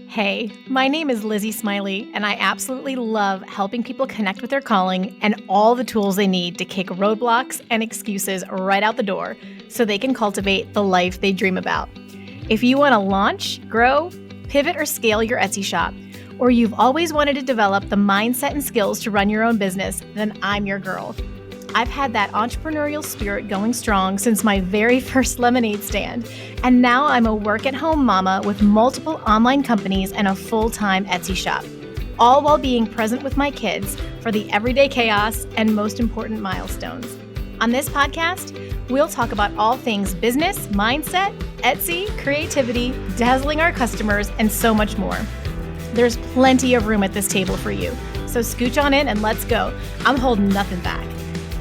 Hey, my name is Lizzie Smiley, and I absolutely love helping people connect with their calling and all the tools they need to kick roadblocks and excuses right out the door so they can cultivate the life they dream about. If you want to launch, grow, pivot, or scale your Etsy shop, or you've always wanted to develop the mindset and skills to run your own business, then I'm your girl. I've had that entrepreneurial spirit going strong since my very first lemonade stand, and now I'm a work-at-home mama with multiple online companies and a full-time Etsy shop, all while being present with my kids for the everyday chaos and most important milestones. On this podcast, we'll talk about all things business, mindset, Etsy, creativity, dazzling our customers, and so much more. There's plenty of room at this table for you, so scooch on in and let's go. I'm holding nothing back.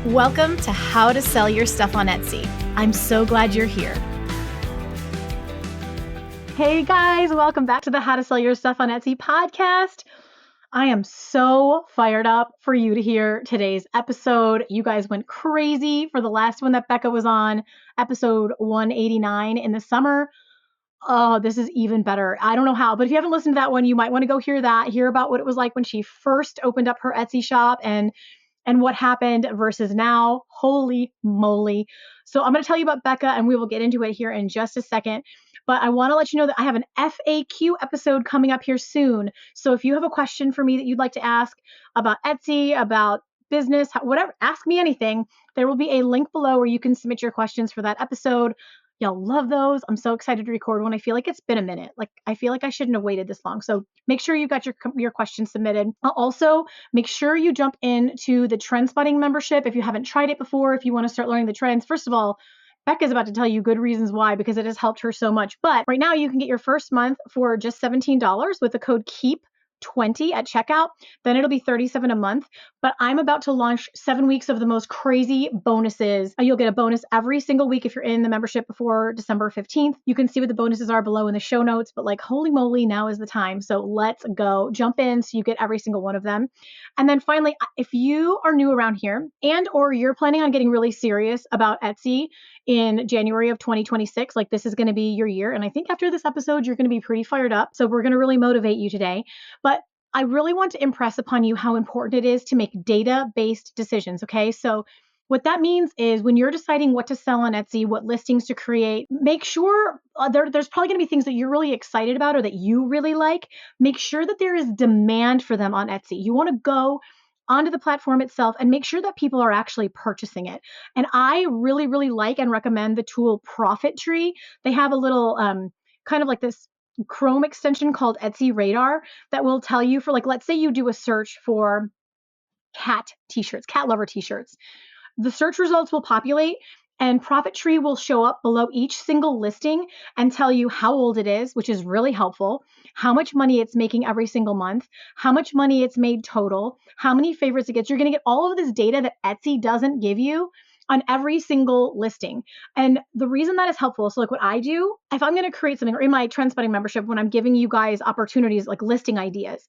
Welcome to How to Sell Your Stuff on Etsy. I'm so glad you're here. Hey guys, welcome back to the How to Sell Your Stuff on Etsy podcast. I am so fired up for you to hear today's episode. You guys went crazy for the last one that Becca was on, episode 189 in the summer. Oh, this is even better. I don't know how, but if you haven't listened to that one, you might want to go hear that, hear about what it was like when she first opened up her Etsy shop and what happened versus now. Holy moly. So I'm going to tell you about Becca and we will get into it here in just a second. But I want to let you know that I have an FAQ episode coming up here soon. So if you have a question for me that you'd like to ask about Etsy, about business, whatever, ask me anything. There will be a link below where you can submit your questions for that episode. Y'all love those. I'm so excited to record one. I feel like it's been a minute. I feel like I shouldn't have waited this long. So make sure you got your questions submitted. Also, make sure you jump into the Trendspotting membership if you haven't tried it before, if you want to start learning the trends. First of all, Becca's about to tell you good reasons why, because it has helped her so much. But right now you can get your first month for just $17 with the code KEEP20 at checkout. Then it'll be $37 a month. But I'm about to launch 7 weeks of the most crazy bonuses. You'll get a bonus every single week if you're in the membership before December 15th. You can see what the bonuses are below in the show notes, but holy moly, now is the time. So let's go. Jump in so you get every single one of them. And then finally, if you are new around here and or you're planning on getting really serious about Etsy in January of 2026, this is going to be your year. And I think after this episode, you're going to be pretty fired up. So we're going to really motivate you today. But I really want to impress upon you how important it is to make data-based decisions, okay? So what that means is when you're deciding what to sell on Etsy, what listings to create, make sure there's probably going to be things that you're really excited about or that you really like. Make sure that there is demand for them on Etsy. You want to go onto the platform itself and make sure that people are actually purchasing it. And I really, really like and recommend the tool Profit Tree. They have a little kind of like this Chrome extension called Etsy Radar that will tell you for let's say you do a search for cat t-shirts, cat lover t-shirts. The search results will populate and Profit Tree will show up below each single listing and tell you how old it is, which is really helpful, how much money it's making every single month, how much money it's made total, how many favorites it gets. You're going to get all of this data that Etsy doesn't give you on every single listing. And the reason that is helpful, so what I do, if I'm going to create something, or in my Trendspotting membership, when I'm giving you guys opportunities like listing ideas,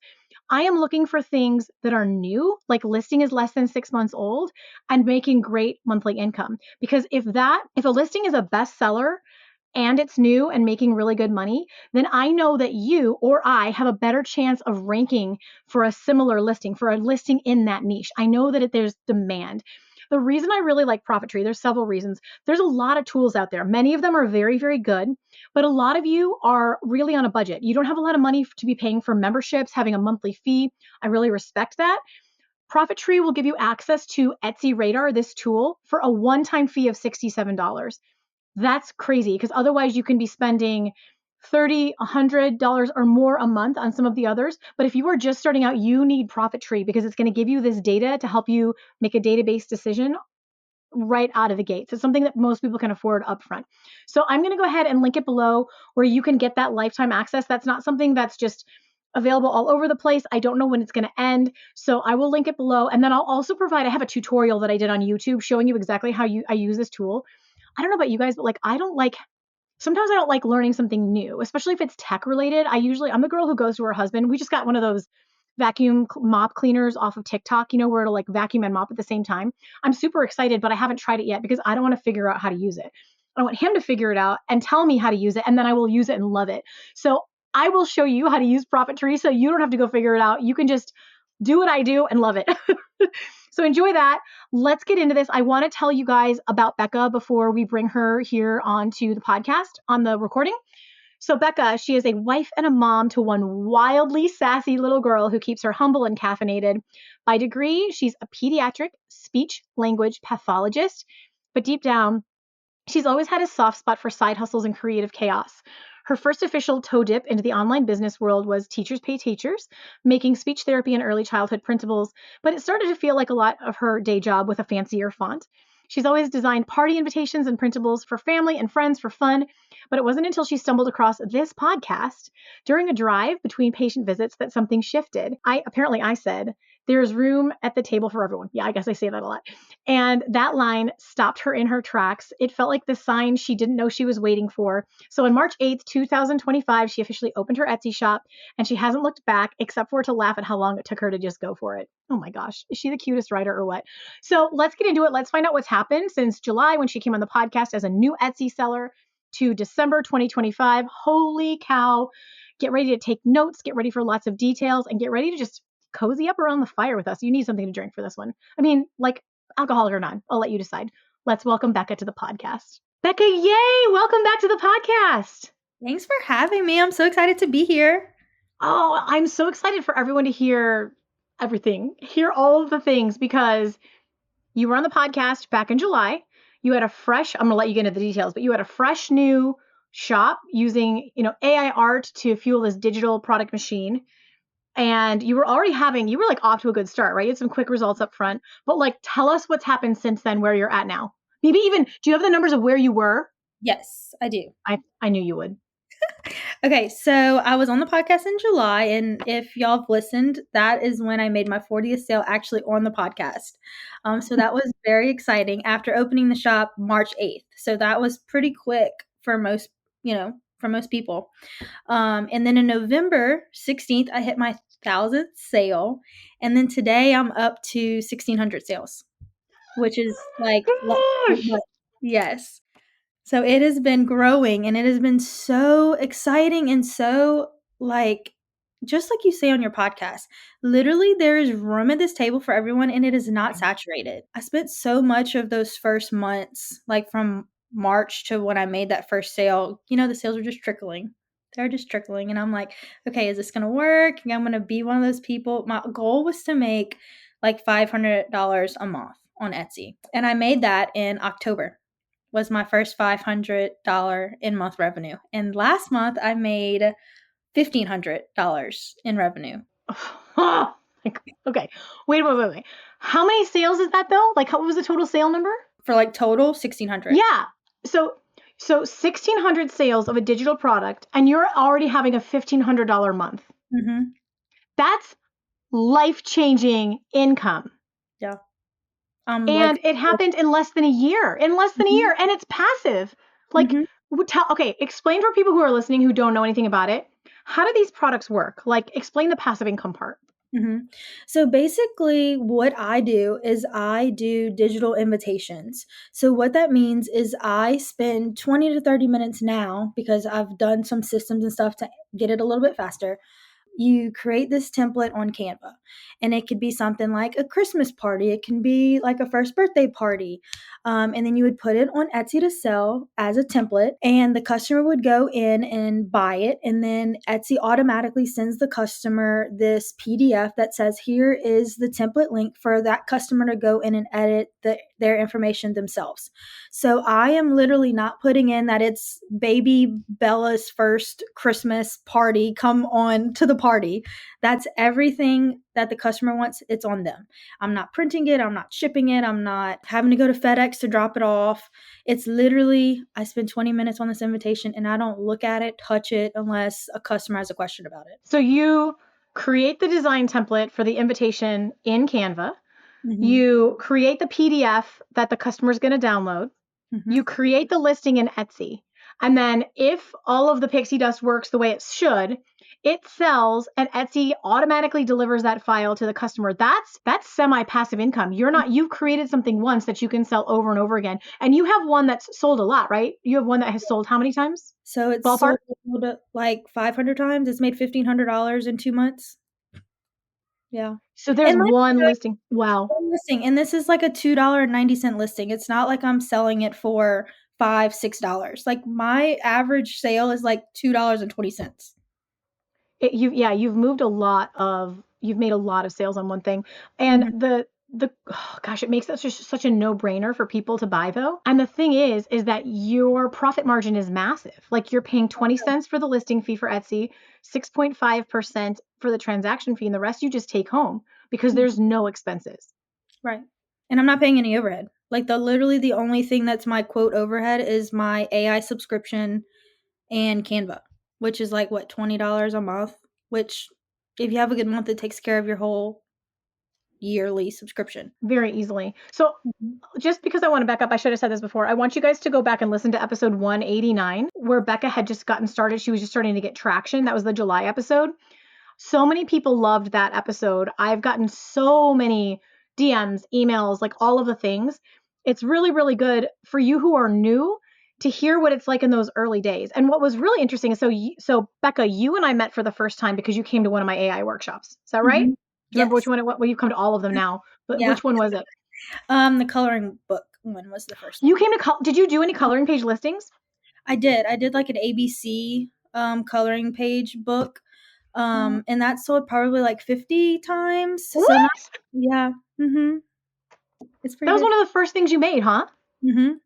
I am looking for things that are new, like listing is less than 6 months old and making great monthly income. Because if a listing is a bestseller and it's new and making really good money, then I know that you or I have a better chance of ranking for a similar listing, for a listing in that niche. I know that there's demand. The reason I really like Profit Tree, there's several reasons. There's a lot of tools out there. Many of them are very, very good, but a lot of you are really on a budget. You don't have a lot of money to be paying for memberships, having a monthly fee. I really respect that. Profit Tree will give you access to Etsy Radar, this tool, for a one-time fee of $67. That's crazy because otherwise you can be spending $30, $100 or more a month on some of the others. But if you are just starting out, you need Profit Tree because it's going to give you this data to help you make a database decision right out of the gates. It's something that most people can afford upfront. So I'm going to go ahead and link it below where you can get that lifetime access. That's not something that's just available all over the place. I don't know when it's going to end. So I will link it below. And then I'll also I have a tutorial that I did on YouTube showing you exactly how I use this tool. I don't know about you guys, but sometimes I don't like learning something new, especially if it's tech related. I'm the girl who goes to her husband. We just got one of those vacuum mop cleaners off of TikTok, where it'll vacuum and mop at the same time. I'm super excited, but I haven't tried it yet because I don't want to figure out how to use it. I want him to figure it out and tell me how to use it, and then I will use it and love it. So I will show you how to use Profit Tree so you don't have to go figure it out. You can just do what I do and love it. So enjoy that. Let's get into this. I want to tell you guys about Becca before we bring her here onto the podcast on the recording. So Becca, she is a wife and a mom to one wildly sassy little girl who keeps her humble and caffeinated. By degree, she's a pediatric speech language pathologist, but deep down, she's always had a soft spot for side hustles and creative chaos. Her first official toe dip into the online business world was Teachers Pay Teachers, making speech therapy and early childhood printables, but it started to feel like a lot of her day job with a fancier font. She's always designed party invitations and printables for family and friends for fun, but it wasn't until she stumbled across this podcast during a drive between patient visits that something shifted. I said, there's room at the table for everyone. Yeah, I guess I say that a lot. And that line stopped her in her tracks. It felt like the sign she didn't know she was waiting for. So on March 8th, 2025, she officially opened her Etsy shop, and she hasn't looked back except for to laugh at how long it took her to just go for it. Oh my gosh, is she the cutest writer or what? So let's get into it. Let's find out what's happened since July when she came on the podcast as a new Etsy seller to December 2025. Holy cow. Get ready to take notes, get ready for lots of details, and get ready to just cozy up around the fire with us. You need something to drink for this one. I mean, like alcoholic or not, I'll let you decide. Let's welcome Becca to the podcast. Becca, yay! Welcome back to the podcast. Thanks for having me. I'm so excited to be here. Oh, I'm so excited for everyone to hear everything, hear all of the things, because you were on the podcast back in July. You had a fresh, I'm going to let you get into the details, but you had a fresh new shop using, AI art to fuel this digital product machine. And you were like off to a good start, right? You had some quick results up front, but like, tell us what's happened since then, where you're at now. Maybe even, do you have the numbers of where you were? Yes, I do. I knew you would. Okay, so I was on the podcast in July, and if y'all have listened, that is when I made my 40th sale actually on the podcast. So that was very exciting after opening the shop March 8th. So that was pretty quick for most people. And then in November 16th, I hit my 1,000th sale, and then today I'm up to 1,600 sales, which is like, yes. So it has been growing, and it has been so exciting and so like, just like you say on your podcast, literally there is room at this table for everyone, and it is not saturated. I spent so much of those first months, like from March to when I made that first sale, the sales were just trickling. They're just trickling. And I'm like, okay, is this going to work? I'm going to be one of those people. My goal was to make like $500 a month on Etsy. And I made that in October. Was my first $500 in month revenue. And last month I made $1,500 in revenue. Okay. Wait. How many sales is that though? Like, what was the total sale number? For like total 1,600. Yeah. So 1,600 sales of a digital product, and you're already having a $1,500 month. Mm-hmm. That's life-changing income. Yeah. And it happened in less than a year. And it's passive. Like, explain for people who are listening who don't know anything about it. How do these products work? Like, explain the passive income part. Mm-hmm. So basically what I do is I do digital invitations. So what that means is I spend 20 to 30 minutes now, because I've done some systems and stuff to get it a little bit faster. You create this template on Canva, and it could be something like a Christmas party. It can be like a first birthday party. And then you would put it on Etsy to sell as a template, and the customer would go in and buy it. And then Etsy automatically sends the customer this PDF that says, here is the template link for that customer to go in and edit their information themselves. So I am literally not putting in that it's baby Bella's first Christmas party. Come on to the party. That's everything that the customer wants. It's on them. I'm not printing it. I'm not shipping it. I'm not having to go to FedEx to drop it off. It's literally, I spend 20 minutes on this invitation and I don't look at it, touch it, unless a customer has a question about it. So you create the design template for the invitation in Canva. Mm-hmm. You create the PDF that the customer is going to download. Mm-hmm. You create the listing in Etsy. And then if all of the pixie dust works the way it should, It sells and Etsy automatically delivers that file to the customer. That's semi-passive income. You've created something once that you can sell over and over again. And you have one that's sold a lot, right? You have one that has sold how many times? So it's Ballpark? sold like 500 times. It's made $1,500 in 2 months. Yeah. So there's And one listing. Wow. one listing, and this is like a $2.90 listing. It's not like I'm selling it for $5, $6. Like my average sale is like $2.20. You've made a lot of sales on one thing. And Mhm. it makes it just such a no-brainer for people to buy though. And the thing is that your profit margin is massive. Like you're paying 20 cents for the listing fee for Etsy, 6.5% for the transaction fee, and the rest you just take home because Mhm. there's no expenses. Right. And I'm not paying any overhead. Like literally the only thing that's my quote overhead is my AI subscription and Canva, which is like what, $20 a month, which if you have a good month, it takes care of your whole yearly subscription. Very easily. So Mhm. just because I want to back up, I should have said this before. I want you guys to go back and listen to episode 189, where Becca had just gotten started. She was just starting to get traction. That was the July episode. So many people loved that episode. I've gotten so many DMs, emails, like all of the things. It's really, really good for you who are new to hear what it's like in those early days. And what was really interesting is so Becca, you and I met for the first time because you came to one of my AI workshops. Is that right? Mhm. Do you remember which Yes. one? Well, you've come to all of them now, but Yeah. which one was it? The coloring book one was the first You one. came to, did you do any coloring page listings? I did. I did like an ABC coloring page book. And that sold probably like 50 times. So not What? yeah. Mhm. It's That pretty was good. one of the first things you made, huh? Mhm.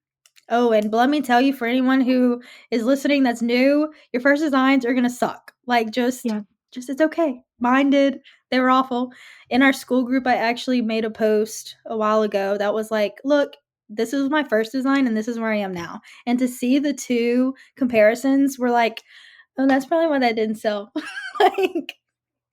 Oh, and let me tell you, for anyone who is listening that's new, your first designs are gonna suck. Like Yeah. just it's okay. Mine did. They were awful. In our school group, I actually made a post a while ago that was like, look, this is my first design and this is where I am now. And to see the two comparisons, we're like, oh, that's probably why that didn't sell. Like,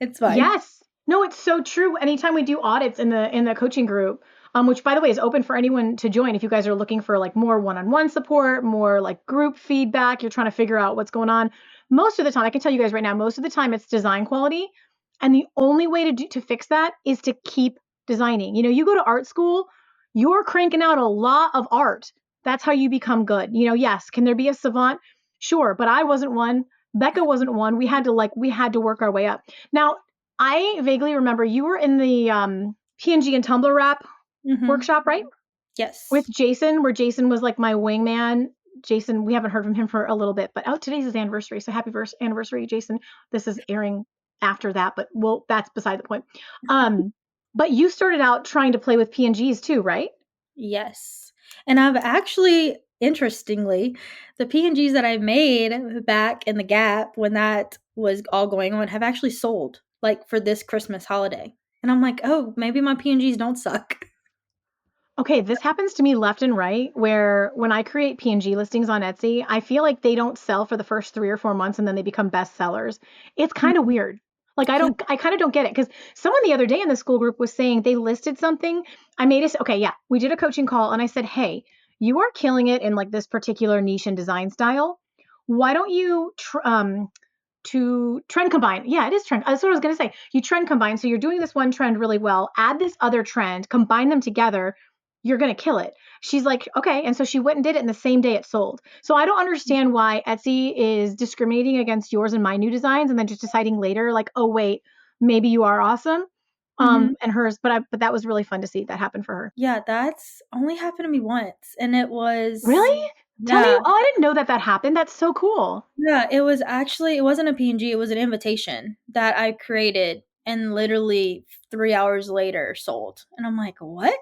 it's fine. Yes. No, it's so true. Anytime we do audits in the coaching group, which by the way is open for anyone to join if you guys are looking for like more one-on-one support, more like group feedback, you're trying to figure out what's going on. Most of the time, I can tell you guys right now, most of the time it's design quality. And the only way to fix that is to keep designing. You know, you go to art school, you're cranking out a lot of art. That's how you become good. You know, yes, can there be a savant? Sure, but I wasn't one. Becca wasn't one. We had to work our way up. Now, I vaguely remember you were in the PNG and Tumblr wrap Mhm. workshop, right? With Yes. Jason, where Jason was like my wingman. Jason, we haven't heard from him for a little bit, but today's his anniversary. So happy anniversary, Jason. This is airing after that, but that's beside the point. Um, but you started out trying to play with PNGs too, right? Yes. And I've actually, interestingly, the PNGs that I made back in the Gap when that was all going on have actually sold, like, for this Christmas holiday. And I'm like, "Oh, maybe my PNGs don't suck." Okay, this happens to me left and right where when I create PNG listings on Etsy, I feel like they don't sell for the first 3 or 4 months and then they become best sellers. It's kind of Mhm. weird. Like Yeah. I kind of don't get it cuz someone the other day in the school group was saying they listed something. I made a okay, yeah, we did a coaching call and I said, "Hey, you are killing it in like this particular niche and design style. Why don't you to trend combine. Yeah, it is trend. That's what I was going to say. You trend combine. So you're doing this one trend really well. Add this other trend, combine them together. You're going to kill it. She's like, okay. And so she went and did it, and the same day it sold. So I don't understand why Etsy is discriminating against yours and my new designs and then just deciding later, like, oh, wait, maybe you are awesome. Mhm. And hers, but that was really fun to see that happen for her. Yeah, that's only happened to me once, and it was Really? Tell me, yeah. oh, I didn't know that that happened. That's so cool. Yeah, it wasn't a PNG, it was an invitation that I created and literally 3 hours later sold. And I'm like, "What?"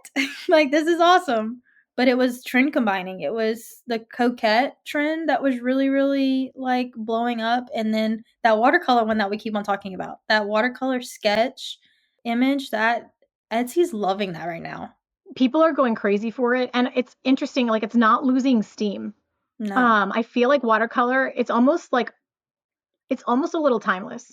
Like, this is awesome. But it was trend combining. It was the coquette trend that was really, really, like, blowing up, and then that watercolor one that we keep on talking about. That watercolor sketch image, that Etsy's loving that right now. People are going crazy for it. And it's interesting, like, it's not losing steam. No. I feel like watercolor, it's almost a little timeless.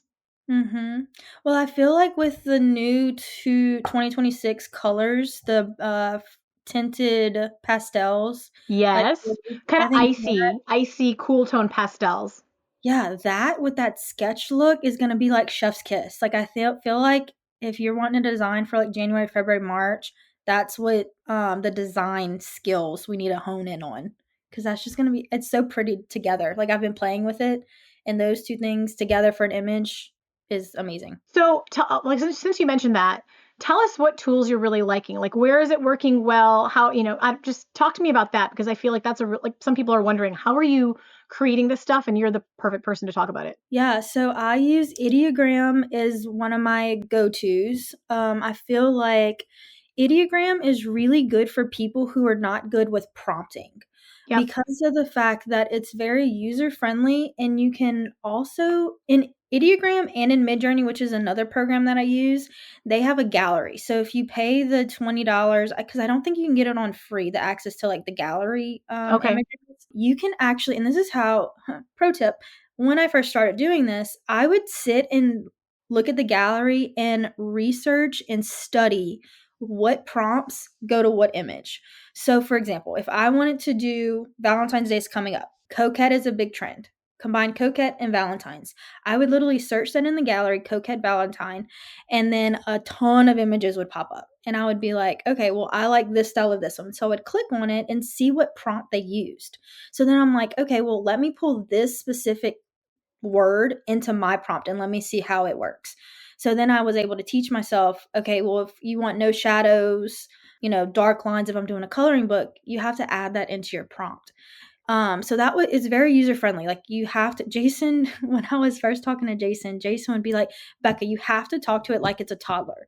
Mhm. Well, I feel like with the new 2026 colors, the, tinted pastels, like, Yes. Kind I of think that icy, cool tone pastels. Yeah, that with that sketch look is gonna be like chef's kiss. Like, I feel like if you're wanting to design for, like, January, February, March, that's what, the design skills we need to hone in on, because that's just gonna be it's so pretty together. Like, I've been playing with it, and those 2 things together for an image is amazing. So, like since you mentioned that, tell us what tools you're really liking. Like, where is it working well? How, just talk to me about that because I feel like that's like some people are wondering, how are you creating this stuff? And you're the perfect person to talk about it. Yeah, so I use Ideogram as one of my go-tos. I feel like Ideogram is really good for people who are not good with prompting Yep. because of the fact that it's very user-friendly, and you can also in Ideogram and in Midjourney, which is another program that I use, they have a gallery. So if you pay the $20, because I don't think you can get it on free, the access to like the gallery Okay. images, you can actually, and this is how, pro tip, when I first started doing this, I would sit and look at the gallery and research and study what prompts go to what image. So, for example, if I wanted to do Valentine's Day is coming up, coquette is a big trend. Combine coquette and Valentine's. I would literally search that in the gallery, coquette Valentine, and then a ton of images would pop up. And I would be like, okay, well, I like this style of this one. So I would click on it and see what prompt they used. So then I'm like, okay, well, let me pull this specific word into my prompt and let me see how it works. So then I was able to teach myself, okay, well, if you want no shadows, dark lines, if I'm doing a coloring book, you have to add that into your prompt. So that is very user friendly. Like, you have to, Jason, when I was first talking to Jason would be like, Becca, you have to talk to it like it's a toddler.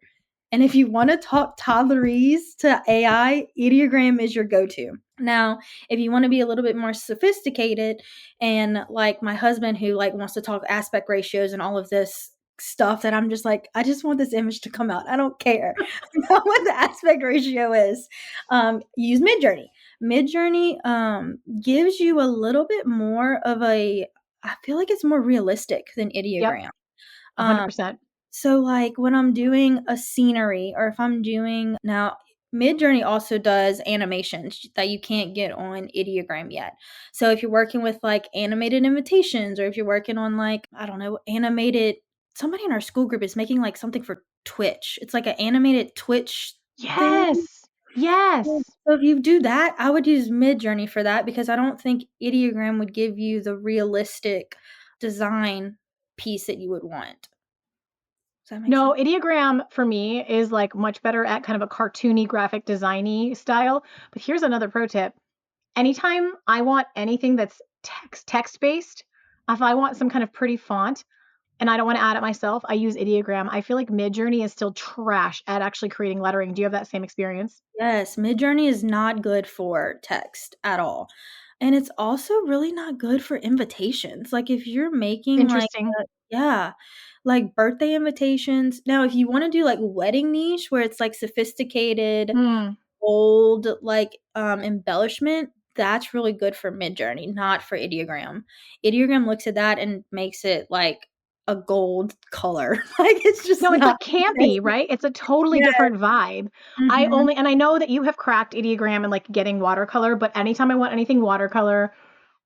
And if you want to talk toddlerese to AI, Ideogram is your go-to. Now, if you want to be a little bit more sophisticated, and like my husband who like wants to talk aspect ratios and all of this stuff that I'm just like, I just want this image to come out. I don't care about what the aspect ratio is. Use Midjourney. Midjourney gives you a little bit more of I feel like it's more realistic than Yep. Ideogram. Um, 100%. so, like, when I'm doing a scenery, or if I'm doing now, Midjourney also does animations that you can't get on Ideogram yet. So, if you're working with like animated invitations, or if you're working on like, I don't know, animated, somebody in our school group is making like something for Twitch. It's like an animated Twitch thing. Yes. Yes. So if you do that, I would use Midjourney for that, because I don't think Ideogram would give you the realistic design piece that you would want. Does that make No, sense? Ideogram for me is like much better at kind of a cartoony graphic designy style. But here's another pro tip. Anytime I want anything that's text based, if I want some kind of pretty font and I don't want to add it myself, I use Ideogram. I feel like Midjourney is still trash at actually creating lettering. Do you have that same experience? Yes, Midjourney is not good for text at all. And it's also really not good for invitations. Like, if you're making like Interesting. yeah, like birthday invitations. Now, if you want to do like wedding niche where it's like sophisticated, Hmm. old, like embellishment, that's really good for Midjourney, not for Ideogram. Ideogram looks at that and makes it like a gold color. Like, it's just No, it's not like campy, right? It's a totally yeah. different vibe. Mhm. And I know that you have cracked Ideogram and like getting watercolor, but anytime I want anything watercolor,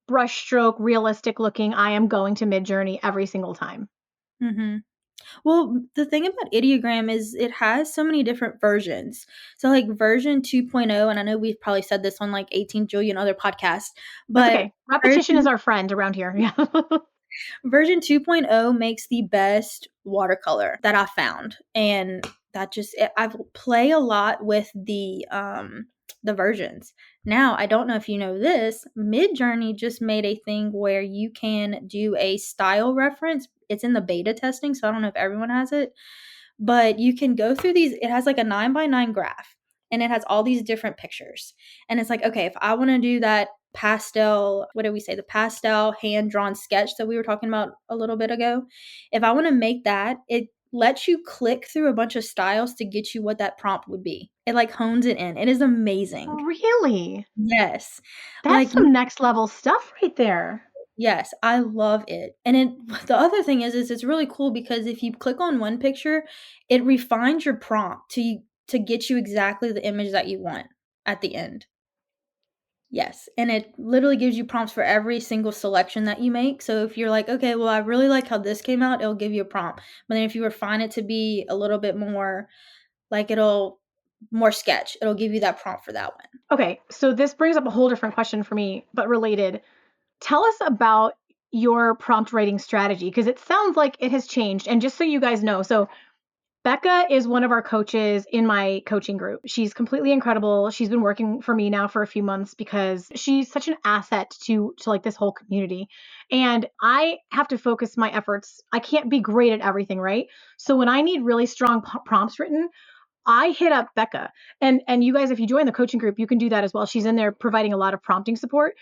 brush stroke, realistic looking, I am going to Midjourney every single time. Mhm. Well, the thing about Ideogram is it has so many different versions. So, like, version 2.0, and I know we've probably said this on like 18 jillion other podcasts, That's but okay. Repetition is version our friend around here. Yeah. version 2.0 makes the best watercolor that I found. And that just I play a lot with the versions. Now, I don't know if you know this, Midjourney just made a thing where you can do a style reference. It's in the beta testing, so I don't know if everyone has it, but you can go through these. It has like a 9 by 9 graph, and it has all these different pictures. And it's like, okay, if I want to do that pastel, what did we say? The pastel hand drawn sketch that we were talking about a little bit ago. If I want to make that, it lets you click through a bunch of styles to get you what that prompt would be. It like hones it in. It is amazing. Really? Yes. That's Like, some next level stuff right there. yes, I love it. And the other thing is it's really cool because if you click on one picture, it refines your prompt to get you exactly the image that you want at the end. Yes, and it literally gives you prompts for every single selection that you make. So if you're like, okay, well, I really like how this came out, it'll give you a prompt. But then if you refine it to be a little bit more like more sketch, it'll give you that prompt for that one. Okay, so this brings up a whole different question for me, but related. Tell us about your prompt writing strategy because it sounds like it has changed. And just so you guys know, so Becca is one of our coaches in my coaching group. She's completely incredible. She's been working for me now for a few months because she's such an asset to like this whole community. And I have to focus my efforts. I can't be great at everything, right? So when I need really strong prompts written, I hit up Becca. And you guys, if you join the coaching group, you can do that as well. She's in there providing a lot of prompting support.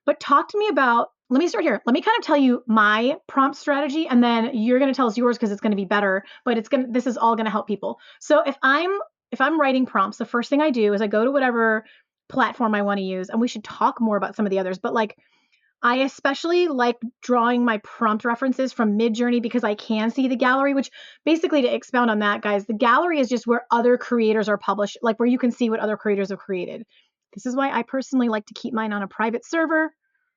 But talk to me about, let me start here. Let me kind of tell you my prompt strategy, and then you're going to tell us yours because it's going to be better, but this is all going to help people. So if I'm writing prompts, the first thing I do is I go to whatever platform I want to use, and we should talk more about some of the others, but like I especially like drawing my prompt references from Midjourney because I can see the gallery, which basically, to expound on that, guys, the gallery is just where other creators are published, like where you can see what other creators have created. This is why I personally like to keep mine on a private server,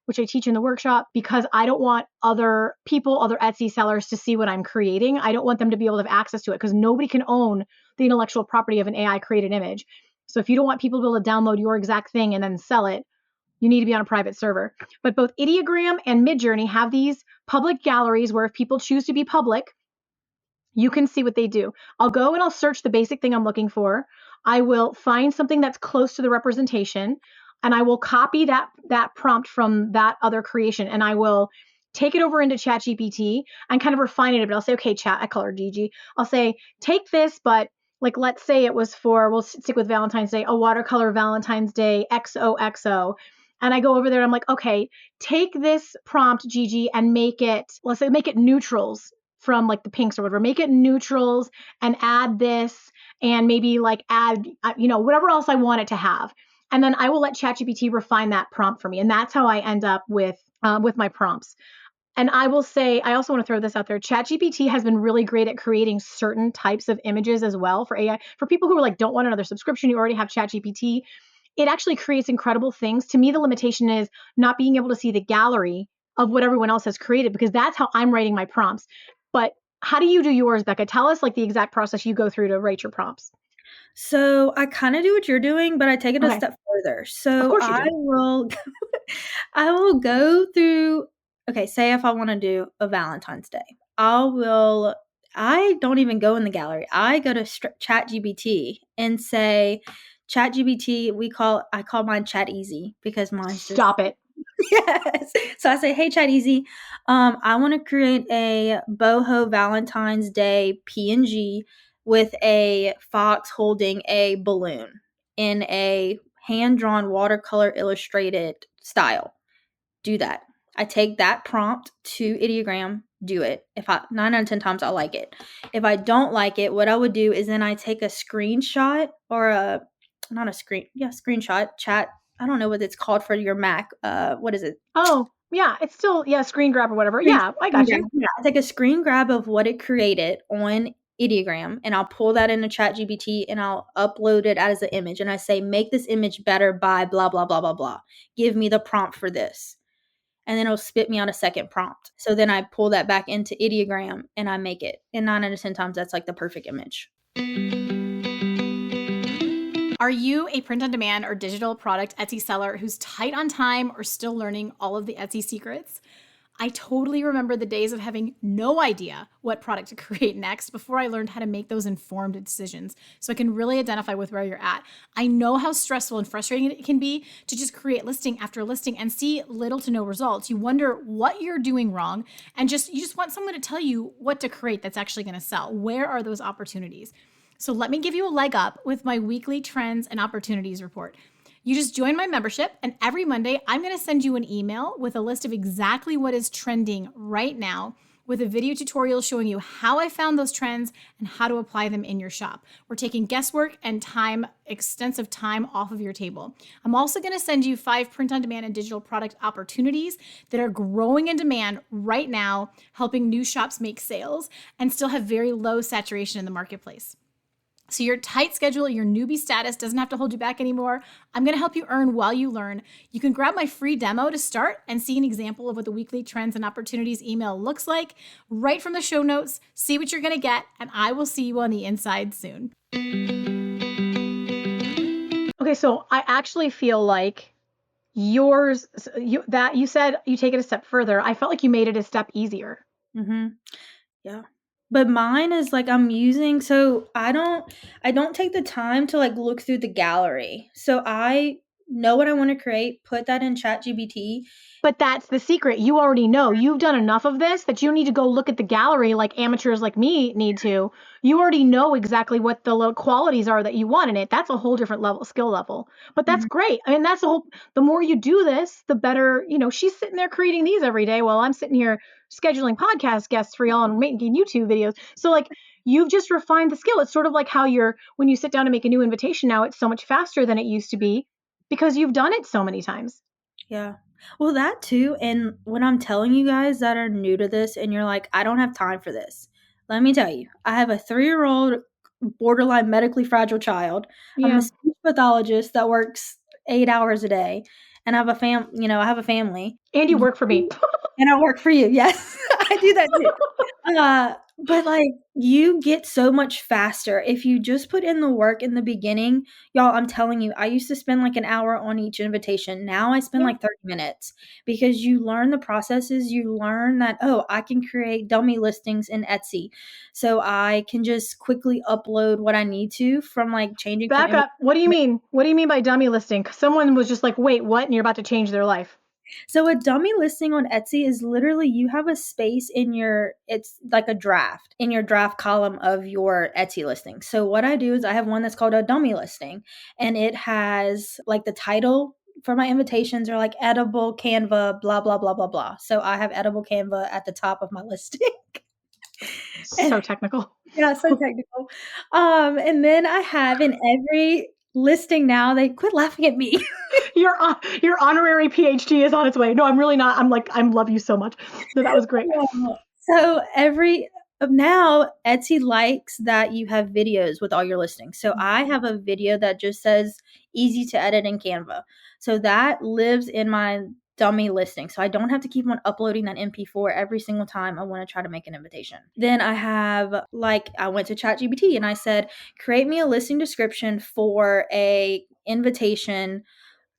which I teach in the workshop, because I don't want other people, other Etsy sellers to see what I'm creating. I don't want them to be able to have access to it because nobody can own the intellectual property of an AI created image. So if you don't want people to be able to download your exact thing and then sell it, you need to be on a private server. But both Ideogram and Midjourney have these public galleries where if people choose to be public, you can see what they do. I'll go and I'll search the basic thing I'm looking for. I will find something that's close to the representation, and I will copy that prompt from that other creation, and I will take it over into ChatGPT and kind of refine it. But I'll say, okay, chat, I call her Gigi. I'll say, take this, but like, let's say it was for, we'll stick with Valentine's Day, a watercolor Valentine's Day XOXO. And I go over there and I'm like, okay, take this prompt, Gigi, and make it, let's say, make it neutrals from like the pinks or whatever, make it neutrals and add this and maybe like add, whatever else I want it to have. And then I will let ChatGPT refine that prompt for me. And that's how I end up with my prompts. And I will say, I also want to throw this out there. ChatGPT has been really great at creating certain types of images as well for AI. For people who are like, don't want another subscription, you already have ChatGPT. It actually creates incredible things. To me, the limitation is not being able to see the gallery of what everyone else has created because that's how I'm writing my prompts. But how do you do yours, Becca? Tell us like the exact process you go through to write your prompts. So I kind of do what you're doing, but I take it a Okay. step further. Of So course you I do. will I will go through, okay, say if I want to do a Valentine's Day. I don't even go in the gallery. I go to ChatGPT and say, ChatGPT, I call mine Chat Easy because mine's just Stop it. yes. So I say, hey, Chat Easy, I want to create a boho Valentine's Day PNG with a fox holding a balloon in a hand drawn watercolor illustrated style. Do that. I take that prompt to Ideogram, do it. If I 9 out of 10 times I like it. If I don't like it, what I would do is then I take a screenshot or screenshot, chat. I don't know what it's called for your Mac. What is it? Oh, yeah. It's still, yeah, screen grab or whatever. Yeah, I Screen got grab. you. Yeah, I take a screen grab of what it created on Ideogram and I'll pull that into ChatGPT and I'll upload it as an image and I say, make this image better by blah, blah, blah, blah, blah. Give me the prompt for this. And then it'll spit me out a second prompt. So then I pull that back into Ideogram and I make it. And 9 out of 10 times, that's like the perfect image. Are you a print on demand or digital product Etsy seller who's tight on time or still learning all of the Etsy secrets? I totally remember the days of having no idea what product to create next before I learned how to make those informed decisions so I can really identify with where you're at. I know how stressful and frustrating it can be to just create listing after listing and see little to no results. You wonder what you're doing wrong and you just want someone to tell you what to create that's actually going to sell. Where are those opportunities? So let me give you a leg up with my weekly trends and opportunities report. You just join my membership, and every Monday, I'm going to send you an email with a list of exactly what is trending right now, with a video tutorial showing you how I found those trends and how to apply them in your shop. We're taking guesswork and extensive time off of your table. I'm also going to send you 5 print-on-demand and digital product opportunities that are growing in demand right now, helping new shops make sales and still have very low saturation in the marketplace. So your tight schedule, your newbie status doesn't have to hold you back anymore. I'm going to help you earn while you learn. You can grab my free demo to start and see an example of what the weekly trends and opportunities email looks like right from the show notes. See what you're going to get, and I will see you on the inside soon. Okay, so I actually feel like yours, that you said you take it a step further. I felt like you made it a step easier. Yeah. But mine is like I'm using, so I don't take the time to like look through the gallery. So I know what I want to create, put that in ChatGPT. But that's the secret. You already know. You've done enough of this that you need to go look at the gallery like amateurs like me need to. You already know exactly what the little qualities are that you want in it. That's a whole different level, skill level. But that's great. I mean, that's the whole, the more you do this, the better, she's sitting there creating these every day while I'm sitting here scheduling podcast guests for y'all and making YouTube videos. So like you've just refined the skill. It's sort of like how when you sit down to make a new invitation now, it's so much faster than it used to be because you've done it so many times. Yeah. Well, that too. And when I'm telling you guys that are new to this and you're like, I don't have time for this, let me tell you, I have a 3-year-old borderline medically fragile child. I'm Yeah. a speech pathologist that works 8 hours a day. And I have I have a family. And you work for me. And I work for you. Yes, I do that too. But like you get so much faster if you just put in the work in the beginning. Y'all, I'm telling you, I used to spend like an hour on each invitation. Now I spend Yeah. like 30 minutes because you learn the processes. You learn that, oh, I can create dummy listings in Etsy. So I can just quickly upload what I need to from like changing from Back up. What do you mean? What do you mean by dummy listing? Someone was just like, wait, what? And you're about to change their life. So a dummy listing on Etsy is literally you have a space it's like a draft in your draft column of your Etsy listing. So what I do is I have one that's called a dummy listing and it has like the title for my invitations are like edible Canva, blah, blah, blah, blah, blah. So I have edible Canva at the top of my listing. So technical. Yeah, so technical. And then I have in every listing now, they quit laughing at me. Your honorary PhD is on its way. No, I'm really not. I love you so much. No, that was great. So now Etsy likes that you have videos with all your listings. So I have a video that just says easy to edit in Canva. So that lives in my dummy listing. So I don't have to keep on uploading that MP4 every single time I want to try to make an invitation. Then I have I went to ChatGPT and I said, create me a listing description for a invitation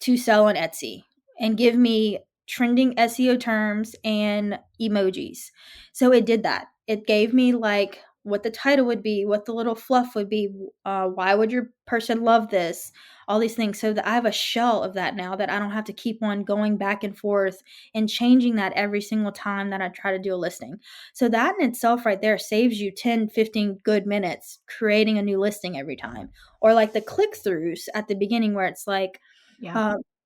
to sell on Etsy and give me trending SEO terms and emojis. So it did that. It gave me like what the title would be, what the little fluff would be, why would your person love this, all these things. So that I have a shell of that now that I don't have to keep on going back and forth and changing that every single time that I try to do a listing. So that in itself right there saves you 10, 15 good minutes creating a new listing every time. Or like the click-throughs at the beginning where it's like,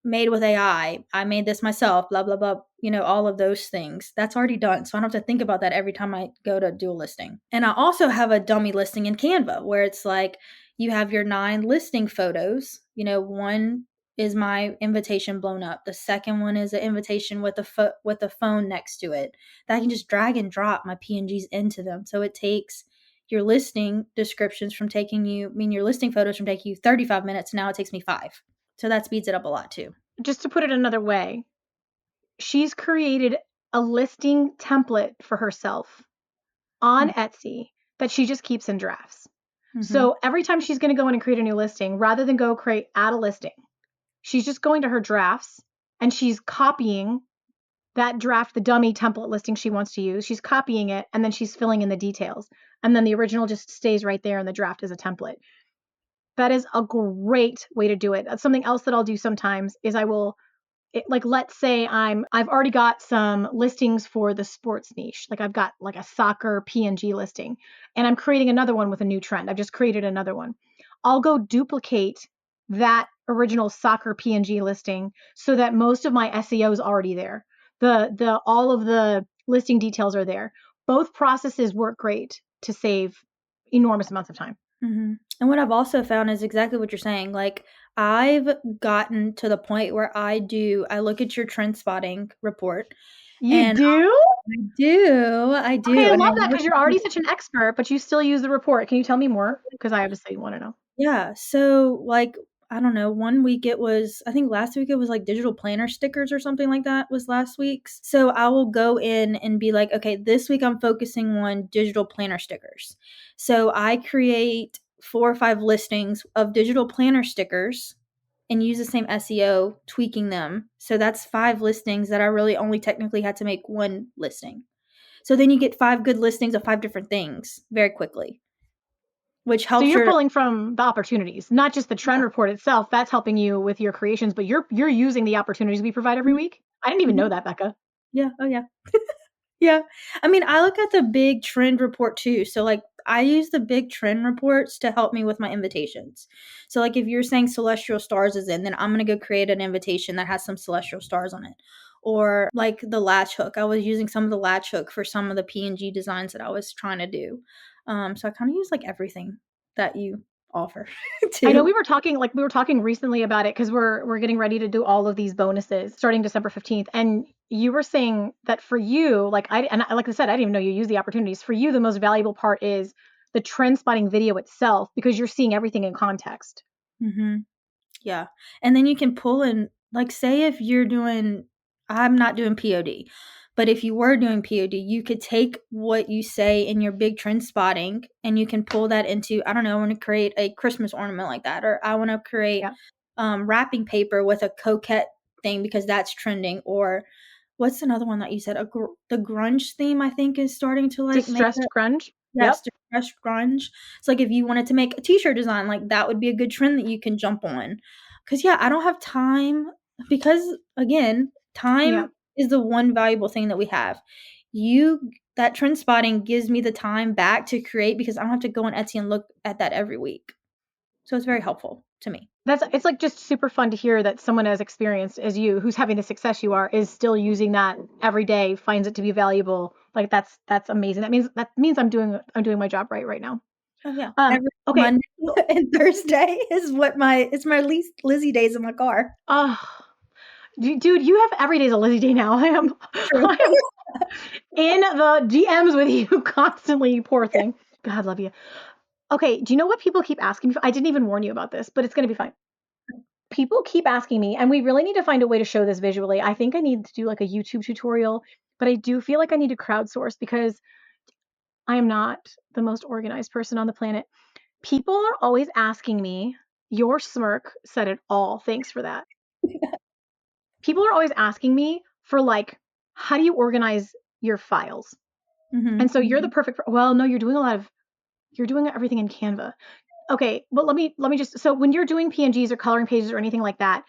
made with AI. I made this myself, blah, blah, blah. All of those things. That's already done. So I don't have to think about that every time I go to do a listing. And I also have a dummy listing in Canva where it's like you have your 9 listing photos. One is my invitation blown up. The second one is an invitation with a phone next to it that I can just drag and drop my PNGs into them. So it takes your listing descriptions your listing photos from taking you 35 minutes. Now it takes me 5. So that speeds it up a lot too. Just to put it another way, she's created a listing template for herself on Etsy that she just keeps in drafts. So every time she's going to go in and create a new listing, rather than add a listing, she's just going to her drafts and she's copying that draft, the dummy template listing she wants to use. She's copying it and then she's filling in the details. And then the original just stays right there in the draft as a template. That is a great way to do it. That's something else that I'll do sometimes is let's say I've already got some listings for the sports niche. Like I've got like a soccer PNG listing and I'm creating another one with a new trend. I've just created another one. I'll go duplicate that original soccer PNG listing so that most of my SEO is already there. All of the listing details are there. Both processes work great to save enormous amounts of time. And what I've also found is exactly what you're saying. Like I've gotten to the point where I look at your Trendspotting report You And do? I do. Okay, I And love that because you're already such an expert, but you still use the report. Can you tell me more? Because I obviously want to know. Yeah. So, like, I don't know, one week it was, I think last week it was like digital planner stickers or something like that was last week's. So I will go in and be like, okay, this week I'm focusing on digital planner stickers. So I create 4 or 5 listings of digital planner stickers and use the same SEO, tweaking them. So that's 5 listings that I really only technically had to make 1 listing. So then you get 5 good listings of 5 different things very quickly, which So helps you're your. pulling from the opportunities, not just the trend report itself. That's helping you with your creations, but you're using the opportunities we provide every week. I didn't even know Mhm. that, Becca. Yeah. Oh, yeah. Yeah. I mean, I look at the big trend report too. So, like, I use the big trend reports to help me with my invitations. So, like, if you're saying celestial stars is in, then I'm going to go create an invitation that has some celestial stars on it. Or like the latch hook. I was using some of the latch hook for some of the PNG designs that I was trying to do. So I kind of use like everything that you offer I know too. we were talking recently about it because we're getting ready to do all of these bonuses starting December 15th. And you were saying that for you, like like I said, I didn't even know you use the opportunities. For you, the most valuable part is the trend spotting video itself because you're seeing everything in context. Mm-hmm. Yeah. And then you can pull in, like, say if you're doing, I'm not doing POD, but if you were doing POD, you could take what you say in your big trend spotting and you can pull that into, I don't know, I want to create a Christmas ornament like that, or I want to create Yeah. wrapping paper with a coquette thing because that's trending, or what's another one that you said? The grunge theme, I think, is starting to like make Distressed it. grunge. Yes, Yep. fresh grunge. So, like, if you wanted to make a t-shirt design, like, that would be a good trend that you can jump on. Because, yeah, I don't have time because, again, Yeah. time is the one valuable thing that we have. You that trend spotting gives me the time back to create because I don't have to go on Etsy and look at that every week. So it's very helpful to me. It's like just super fun to hear that someone as experienced as you, who's having the success you are, is still using that every day, finds it to be valuable. Like that's amazing. That means I'm doing my job right now. Oh, yeah. Um, Every okay. Monday and Thursday is it's my least Lizzie days in my car. Uh, dude, you have every day's a Lizzie day now. True. I am in the DMs with you constantly, you poor thing. God love you. Okay, do you know what people keep asking me? I didn't even warn you about this, but it's gonna be fine. People keep asking me, and we really need to find a way to show this visually. I think I need to do like a YouTube tutorial, but I do feel like I need to crowdsource because I am not the most organized person on the planet. People are always asking me, your smirk said it all. Thanks for that. People are always asking me for like, how do you organize your files? And Mhm. so you're the perfect, well, no, you're doing everything in Canva. Okay, well, let me just, so when you're doing PNGs or coloring pages or anything like that,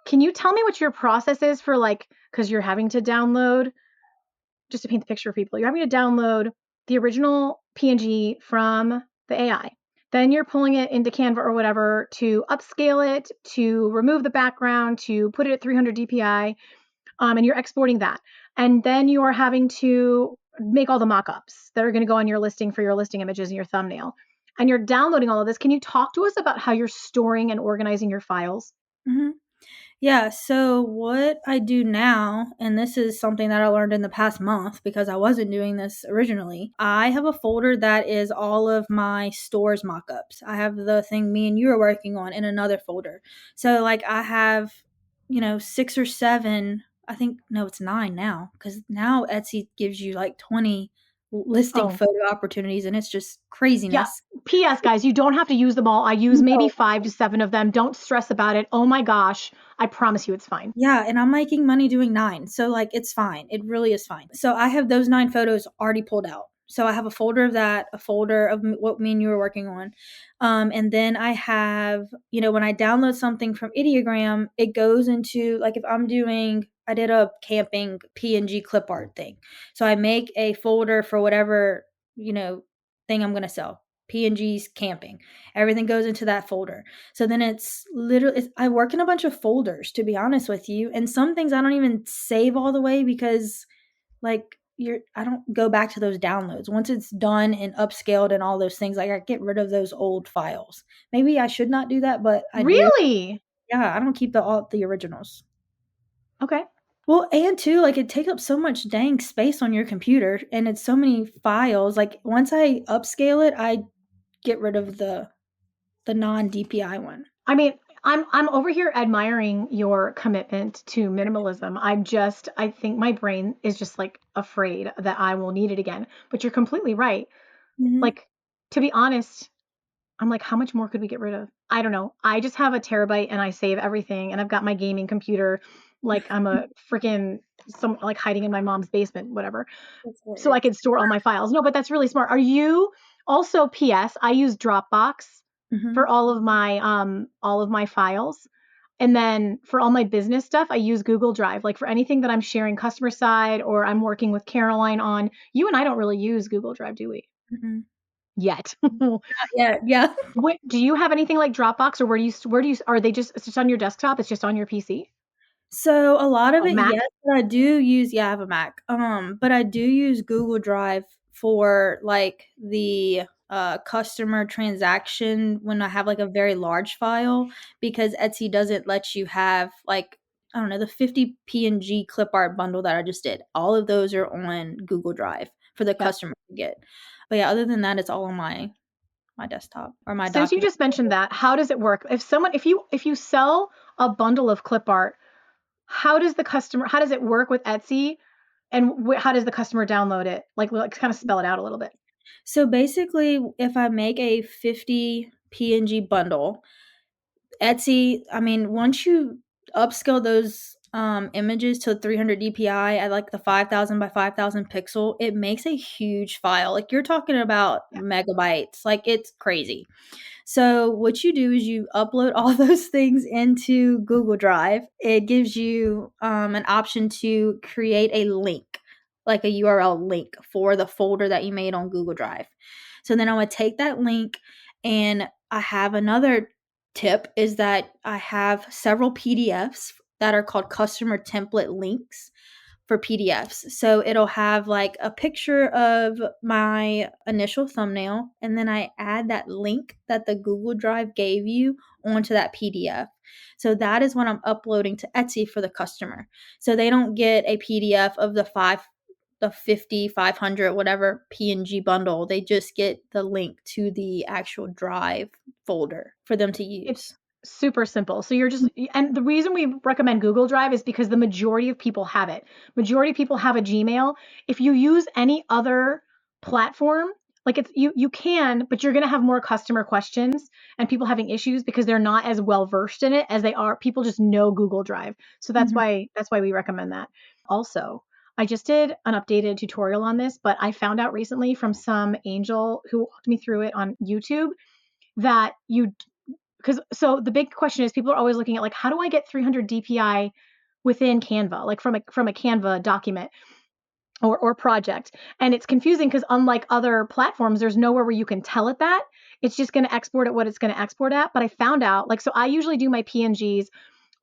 can you tell me what your process is for like, because you're having to download, just to paint the picture for people, you're having to download the original PNG from the AI. Then you're pulling it into Canva or whatever to upscale it, to remove the background, to put it at 300 DPI, and you're exporting that. And then you are having to make all the mock-ups that are going to go on your listing for your listing images and your thumbnail. And you're downloading all of this. Can you talk to us about how you're storing and organizing your files? Mhm. Yeah, so what I do now, and this is something that I learned in the past month because I wasn't doing this originally, I have a folder that is all of my stores mockups. I have the thing me and you are working on in another folder. So, like, I have, 6 or 7, I think, no, it's 9 now, because now Etsy gives you like 20 listing Oh, photo opportunities, and it's just yeah. craziness. P.S. guys, you don't have to use them all. I use maybe No. 5 to 7 of them. Don't stress about it. Oh my gosh. I promise you it's fine. Yeah, and I'm making money doing 9, so, like, it's fine. It really is fine. So I have those 9 photos already pulled out. So I have a folder of that, a folder of what me and you were working on, and then I have, when I download something from Ideogram, it goes into, like, if I did a camping PNG clip art thing. So I make a folder for whatever, thing I'm gonna sell. PNG's camping. Everything goes into that folder. So then I work in a bunch of folders, to be honest with you. And some things I don't even save all the way because, like, I don't go back to those downloads. Once it's done and upscaled and all those things, like, I get rid of those old files. Maybe I should not do that, but I do. Really? Yeah, I don't keep all the originals. Okay. Well, and too, like, it takes up so much dang space on your computer, and it's so many files. Like, once I upscale it, I get rid of the non-DPI one. I mean, I'm over here admiring your commitment to minimalism. I think my brain is just like afraid that I will need it again. But you're completely right. Mhm. Like, to be honest, I'm like, how much more could we get rid of? I don't know. I just have a terabyte and I save everything, and I've got my gaming computer like I'm a freaking some like hiding in my mom's basement, whatever, That's so I hilarious. could store all my files. No, but that's really smart. Are you also PS, I use Dropbox for Mhm. all of my files. And then for all my business stuff, I use Google Drive. Like for anything that I'm sharing customer side or I'm working with Caroline on, you and I don't really use Google Drive, do we? Mhm. Yet. Yeah, yeah. What do you have anything like Dropbox, or where do you are they just it's just on your desktop? It's just on your PC? So, a lot of Oh, it, Mac? yes, but I do use I have a Mac, but I do use Google Drive for, like, the, customer transaction when I have, like, a very large file, because Etsy doesn't let you have, like, I don't know, the 50 PNG clip art bundle that I just did. All of those are on Google Drive for the Yep. customer to get. But, yeah, other than that, it's all on my desktop or my Since you document. just mentioned that, how does it work? If you sell a bundle of clip art, how does it work with Etsy, and how does the customer download it? Like kind of spell it out a little bit. So, basically, if I make a 50 PNG bundle, Etsy, I mean, once you upscale those images to 300 DPI at like the 5,000 by 5,000 pixel, it makes a huge file. Like you're talking about Yeah. megabytes. Like it's crazy. So what you do is you upload all those things into Google Drive. It gives you an option to create a link, like a URL link for the folder that you made on Google Drive. So then I would take that link, and I have another tip is that I have several PDFs that are called customer template links for PDFs. So it'll have like a picture of my initial thumbnail, and then I add that link that the Google Drive gave you onto that PDF. So that is what I'm uploading to Etsy for the customer. So they don't get a PDF of the 50, 500, whatever PNG bundle. They just get the link to the actual Drive folder for them to It's use. super simple. So you're just, and the reason we recommend Google Drive is because the majority of people have it. Majority of people have a Gmail. If you use any other platform, like you can, but you're going to have more customer questions and people having issues because they're not as well versed in it as they are. People just know Google Drive. So Mhm. that's why we recommend that. Also, I just did an updated tutorial on this, but I found out recently from some angel who walked me through it on YouTube that you because so the big question is people are always looking at like how do I get 300 DPI within Canva, like from a Canva document or project, and it's confusing because unlike other platforms, there's nowhere where you can tell it that it's just going to export at what it's going to export at. But I found out like so I usually do my PNGs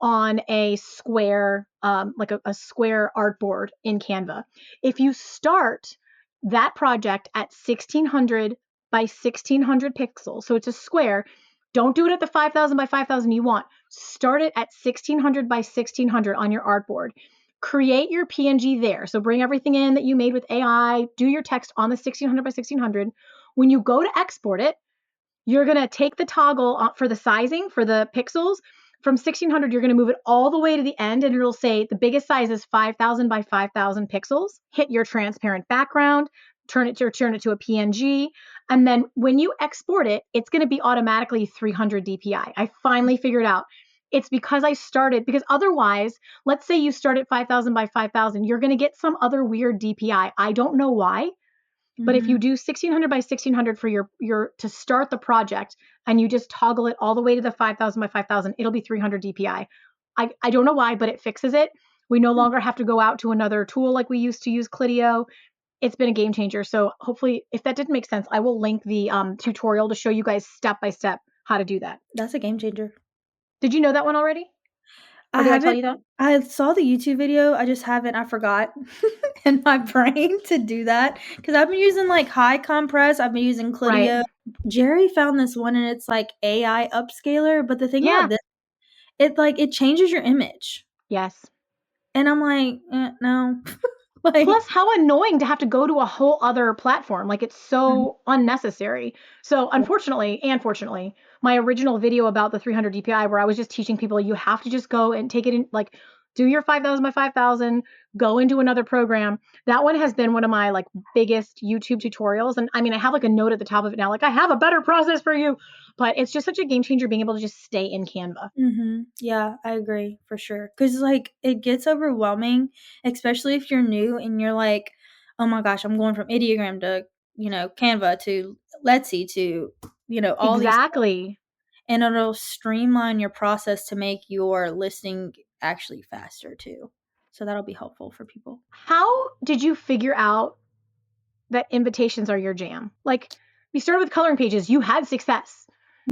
on a square, like a square artboard in Canva. If you start that project at 1600 by 1600 pixels, so it's a square, don't do it at the 5000 by 5000 you want. Start it at 1600 by 1600 on your artboard. Create your PNG there. So bring everything in that you made with AI, do your text on the 1600 by 1600. When you go to export it, you're going to take the toggle for the sizing for the pixels from 1600. You're going to move it all the way to the end, and it'll say the biggest size is 5000 by 5000 pixels. Hit your transparent background, turn it to a PNG, and then when you export it, it's going to be automatically 300 DPI. I finally figured out it's because I started, because otherwise, let's say you start at 5000 by 5000, you're going to get some other weird DPI. I don't know why. But if you Mhm. do 1600 by 1600 for your to start the project, and you just toggle it all the way to the 5000 by 5000, it'll be 300 DPI. I don't know why, but it fixes it. We no longer have to go out to another tool like we used to use Clidio. It's been a game changer. So hopefully, if that didn't make sense, I will link the tutorial to show you guys step by step how to do that. That's a game changer. Did you know that one already? I Or did I tell haven't you that? I saw the YouTube video, I just haven't I forgot in my brain to do that because 'cause I've been using, like, high compress, I've been using Right. Clidio. Jerry found this one, and it's, like, AI upscaler, but the thing Yeah. about this, it changes your image. Yes. And I'm like, no. Like, Plus, how annoying to have to go to a whole other platform. Like, it's so unnecessary. So, unfortunately, and fortunately, my original video about the 300 DPI, where I was just teaching people, you have to just go and take it in, like, do your 5,000 by 5,000, go into another program. That one has been one of my like biggest YouTube tutorials. And I mean, I have like a note at the top of it now, like, I have a better process for you. But it's just such a game changer being able to just stay in Canva. Yeah, I agree for sure. Because, like, it gets overwhelming, especially if you're new and you're like, oh my gosh, I'm going from Ideogram to, Canva to LIZZIE to, all these. Exactly. And it'll streamline your process to make your listing actually faster too. So that'll be helpful for people. How did you figure out that invitations are your jam? Like, you started with coloring pages, you had success.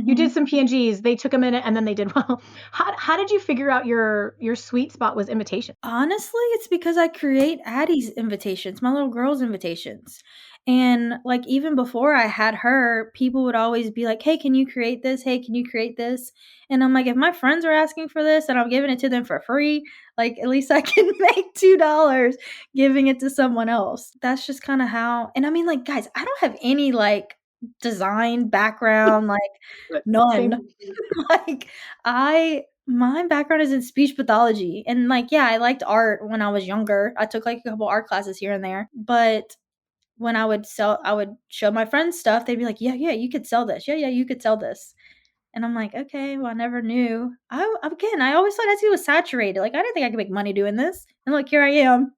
You did some PNGs, they took a minute and then they did well. How did you figure out your sweet spot was invitation? Honestly, it's because I create Addie's invitations, my little girl's invitations. And like even before I had her, people would always be like, hey, can you create this? Hey, can you create this? And I'm like, if my friends are asking for this and I'm giving it to them for free, like at least I can make $2 giving it to someone else. That's just kind of how. And I mean, like, guys, I don't have any like design background, like none. Same. Like my background is in speech pathology, and like yeah, I liked art when I was younger. I took like a couple art classes here and there, but when I would show my friends stuff. They'd be like, yeah, you could sell this. Yeah, you could sell this. And I'm like, okay, well, I never knew. I always thought Etsy was saturated. Like, I didn't think I could make money doing this. And like, here I am.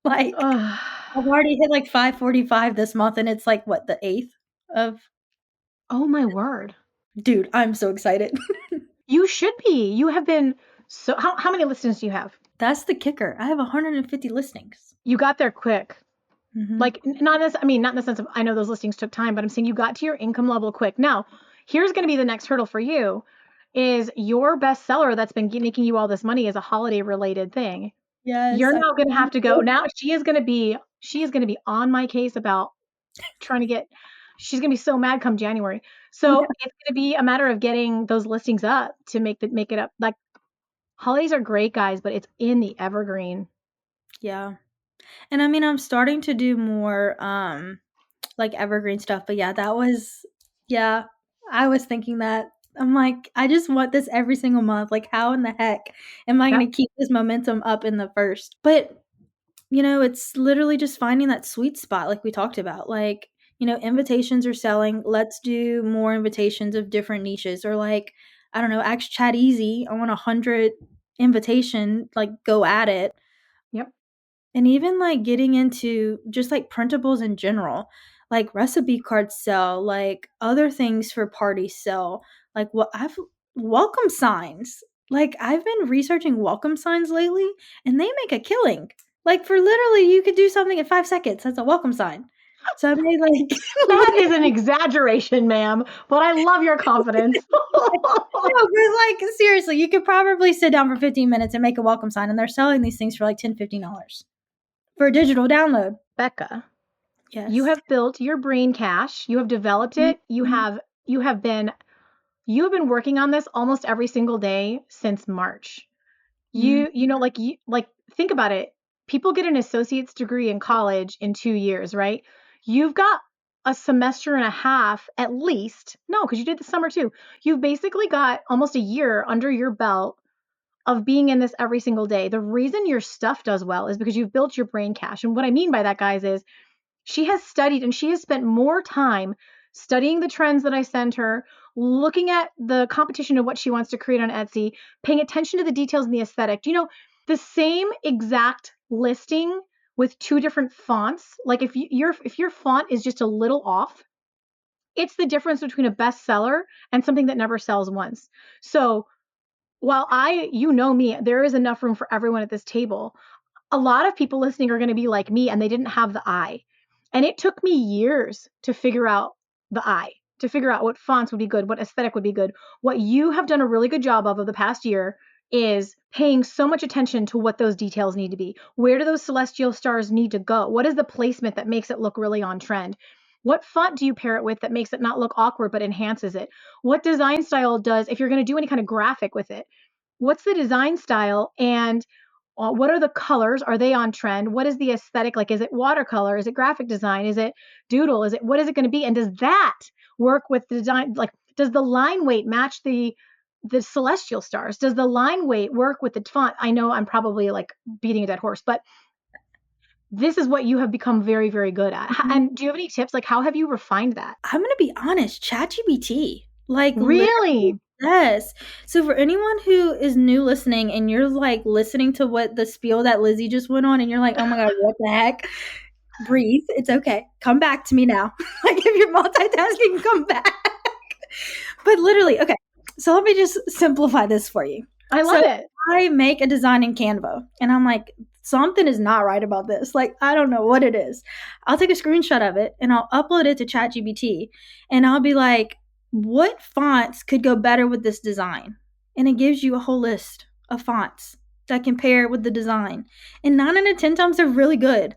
Like, Ugh. I've already hit like 545 this month, and it's like what, the 8th of. Oh my word. Dude, I'm so excited. You should be. You have been so how many listings do you have? That's the kicker. I have 150 listings. You got there quick. Mhm. Like, not in the sense of, I know those listings took time, but I'm saying you got to your income level quick. Now, here's going to be the next hurdle for you is your bestseller that's been making you all this money is a holiday related thing. Yes. You're now going to have to go. Now she is going to be on my case about trying to get, she's going to be so mad come January. So Yeah. it's going to be a matter of getting those listings up to make it up. Like, holidays are great, guys, but it's in the evergreen. Yeah. And I mean, I'm starting to do more like evergreen stuff, but yeah, I was thinking that. I'm like, I just want this every single month. Like, how in the heck am I Yep. going to keep this momentum up in the first? But, it's literally just finding that sweet spot like we talked about. Like, invitations are selling. Let's do more invitations of different niches. Or like, I don't know, ask Chat Easy. I want 100 invitation, like go at it. Yep. And even like getting into just like printables in general, like recipe cards sell, like other things for parties sell, like what I've welcome signs. Like I've been researching welcome signs lately and they make a killing. Like for literally you could do something in 5 seconds. That's a welcome sign. So I made like That is an exaggeration, ma'am, but I love your confidence. no, but like seriously, you could probably sit down for 15 minutes and make a welcome sign and they're selling these things for like $10-$15 for a digital download. Becca, Yes. you have built your brain cache. You have developed it. You have been working on this almost every single day since March. Like think about it. People get an associate's degree in college in 2 years, right? You've got a semester and a half at least. No, because you did the summer too. You've basically got almost a year under your belt of being in this every single day. The reason your stuff does well is because you've built your brain cache. And what I mean by that, guys, is she has studied and she has spent more time studying the trends that I send her, looking at the competition of what she wants to create on Etsy, paying attention to the details and the aesthetic. The same exact listing with two different fonts, like if your font is just a little off, it's the difference between a bestseller and something that never sells once. So while me, there is enough room for everyone at this table. A lot of people listening are going to be like me and they didn't have the eye. And it took me years to figure out the eye, to figure out what fonts would be good, what aesthetic would be good. What you have done a really good job of the past year is paying so much attention to what those details need to be. Where do those celestial stars need to go? What is the placement that makes it look really on trend? What font do you pair it with that makes it not look awkward but enhances it? What design style does, if you're going to do any kind of graphic with it, what's the design style and What are the colors? Are they on trend? What is the aesthetic? Like, is it watercolor? Is it graphic design? Is it doodle? What is it going to be? And does that work with the design? Like, does the line weight match the celestial stars? Does the line weight work with the font? I know I'm probably like beating a dead horse, but this is what you have become very, very good at. And do you have any tips? Like, how have you refined that? I'm going to be honest, ChatGPT. Like, Really? Yes. So for anyone who is new listening and you're like listening to what the spiel that Lizzie just went on and you're like, oh my God, what the heck? Breathe. It's okay. Come back to me now. Like if you're multitasking, come back. But literally, okay. So let me just simplify this for you. I love it. I make a design in Canva and I'm like, something is not right about this. Like, I don't know what it is. I'll take a screenshot of it and I'll upload it to ChatGPT and I'll be like, what fonts could go better with this design? And it gives you a whole list of fonts that can pair with the design. And 9 out of 10 times they're really good.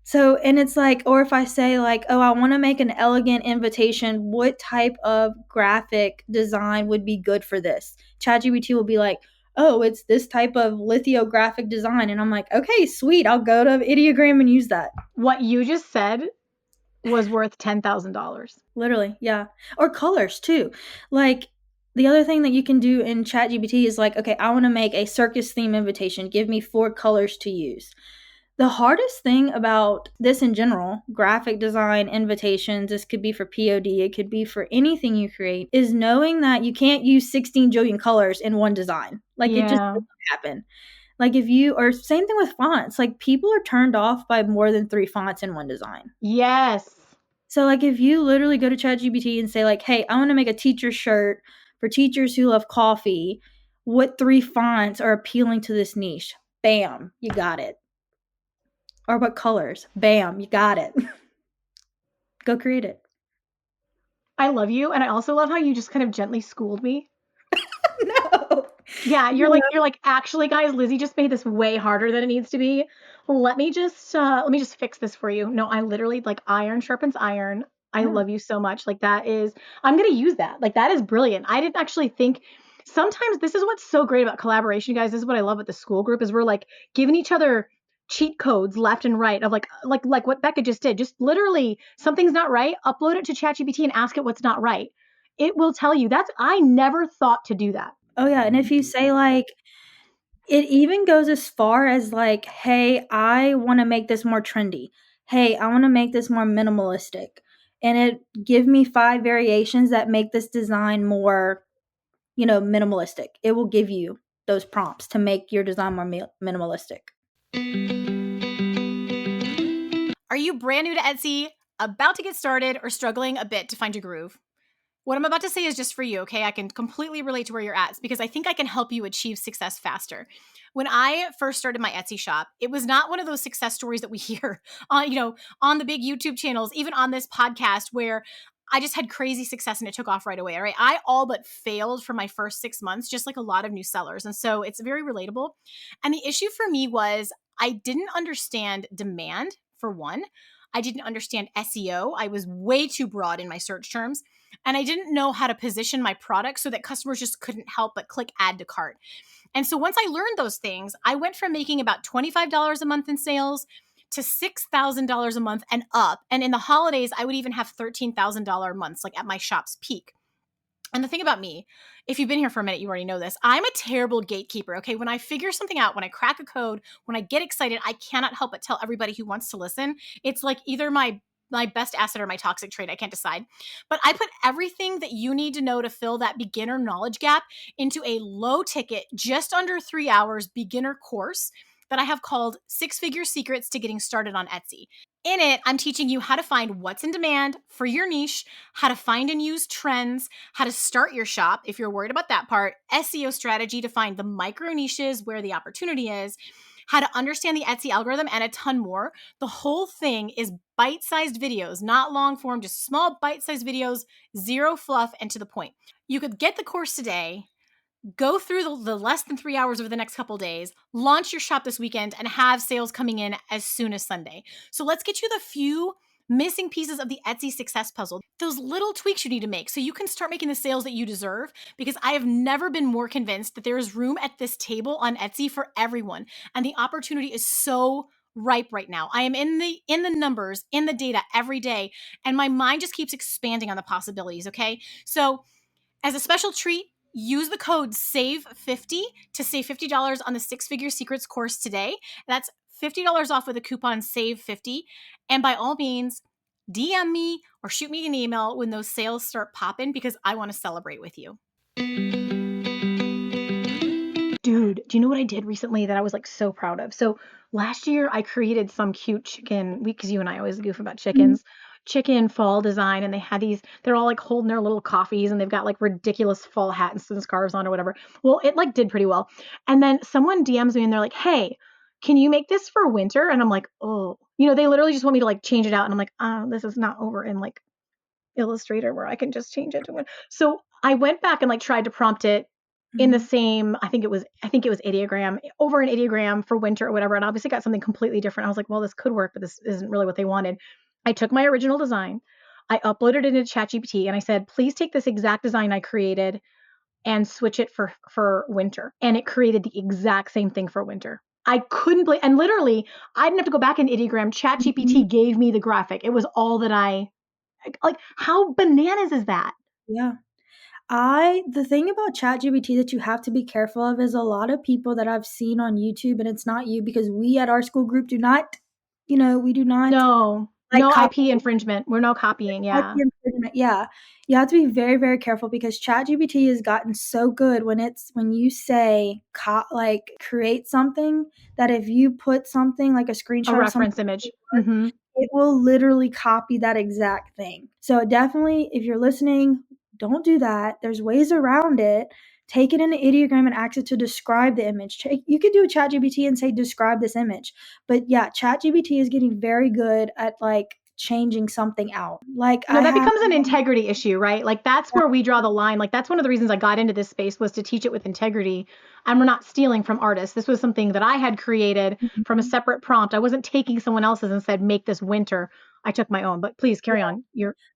So, and it's like, or if I say like, oh, I want to make an elegant invitation, what type of graphic design would be good for this? ChatGPT will be like, oh, it's this type of lithographic design. And I'm like, okay, sweet. I'll go to Ideogram and use that. What you just said was worth $10,000. Literally, yeah. Or colors too. Like the other thing that you can do in ChatGPT is like, okay, I want to make a circus theme invitation. Give me 4 colors to use. The hardest thing about this in general, graphic design, invitations, this could be for POD, it could be for anything you create, is knowing that you can't use 16 jillion colors in one design. Like it just doesn't happen. Like if you, or same thing with fonts, like people are turned off by more than 3 fonts in one design. Yes. So like if you literally go to ChatGPT and say like, hey, I want to make a teacher shirt for teachers who love coffee, what 3 fonts are appealing to this niche? Bam, you got it. Or what colors? Bam, you got it. Go create it. I love you. And I also love how you just kind of gently schooled me. No. Yeah, you're like, actually, guys, Lizzie just made this way harder than it needs to be. Let me just fix this for you. No, I literally like iron sharpens iron. I love you so much. Like I'm gonna use that. Like that is brilliant. I didn't actually think sometimes this is what's so great about collaboration, guys. This is what I love with the school group is we're like giving each other cheat codes left and right of like what Becca just did. Just literally something's not right, upload it to ChatGPT and ask it what's not right. It will tell you. I never thought to do that. Oh yeah, and if you say like, it even goes as far as like, hey, I want to make this more trendy. Hey, I want to make this more minimalistic. And it give me 5 variations that make this design more, minimalistic. It will give you those prompts to make your design more minimalistic. Are you brand new to Etsy, about to get started, or struggling a bit to find your groove? What I'm about to say is just for you, okay? I can completely relate to where you're at because I think I can help you achieve success faster. When I first started my Etsy shop, it was not one of those success stories that we hear on the big YouTube channels, even on this podcast where I just had crazy success and it took off right away, all right? I all but failed for my first 6 months, just like a lot of new sellers. And so it's very relatable. And the issue for me was I didn't understand demand, for one. I didn't understand SEO. I was way too broad in my search terms. And I didn't know how to position my product so that customers just couldn't help but click add to cart. And so once I learned those things, I went from making about $25 a month in sales to $6,000 a month and up. And in the holidays, I would even have $13,000 months, like at my shop's peak. And the thing about me, if you've been here for a minute, you already know this. I'm a terrible gatekeeper, okay? When I figure something out, when I crack a code, when I get excited, I cannot help but tell everybody who wants to listen. It's like either my best asset or my toxic trait. I can't decide. But I put everything that you need to know to fill that beginner knowledge gap into a low ticket, just under 3 hours beginner course that I have called 6-Figure Secrets to Getting Started on Etsy. In it, I'm teaching you how to find what's in demand for your niche, how to find and use trends, how to start your shop if you're worried about that part, SEO strategy to find the micro niches where the opportunity is, how to understand the Etsy algorithm, and a ton more. The whole thing is bite-sized videos, not long form, just small bite-sized videos, zero fluff, and to the point. You could get the course today, go through the less than 3 hours over the next couple days, launch your shop this weekend, and have sales coming in as soon as Sunday. So let's get you the few missing pieces of the Etsy success puzzle, those little tweaks you need to make so you can start making the sales that you deserve. Because I have never been more convinced that there is room at this table on Etsy for everyone. And the opportunity is so ripe right now. I am in the numbers, in the data every day, and my mind just keeps expanding on the possibilities, okay? So as a special treat, use the code SAVE50 to save $50 on the Six Figure Secrets course today. That's $50 off with the coupon SAVE50. And by all means, DM me or shoot me an email when those sales start popping, because I want to celebrate with you. Dude, do you know what I did recently that I was like so proud of? So last year I created some cute chicken, because you and I always goof about chickens, chicken fall design. And they had these, they're all like holding their little coffees and they've got like ridiculous fall hats and scarves on or whatever. Well, it like did pretty well. And then someone DMs me and they're like, hey, can you make this for winter? And I'm like, oh, they literally just want me to like change it out. And I'm like, this is not over in like Illustrator where I can just change it to one. So I went back and like tried to prompt it in the same, I think it was ideogram, over an ideogram for winter or whatever, and obviously got something completely different. I was like, well, this could work, but this isn't really what they wanted. I took my original design, I uploaded it into ChatGPT, and I said, please take this exact design I created and switch it for winter. And it created the exact same thing for winter. I couldn't believe, and literally, I didn't have to go back in ideogram. ChatGPT gave me the graphic. It was all that like, how bananas is that? Yeah. The thing about ChatGPT that you have to be careful of is a lot of people that I've seen on YouTube, and it's not you, because we at our school group do not, we do not No, like no copy. IP infringement. We're no copying. Yeah. Yeah. You have to be very, very careful, because ChatGPT has gotten so good when you say like create something, that if you put something like a A screenshot of something, reference image. Mm-hmm. it will literally copy that exact thing. So definitely, if you're listening, don't do that. There's ways around it. Take it in an ideogram and ask it to describe the image. You could do a ChatGPT and say, describe this image. But yeah, ChatGPT is getting very good at like changing something out. Like No, that becomes an integrity issue, right? Like that's where we draw the line. Like that's one of the reasons I got into this space, was to teach it with integrity. And we're not stealing from artists. This was something that I had created from a separate prompt. I wasn't taking someone else's and said, make this winter. I took my own. But please carry on.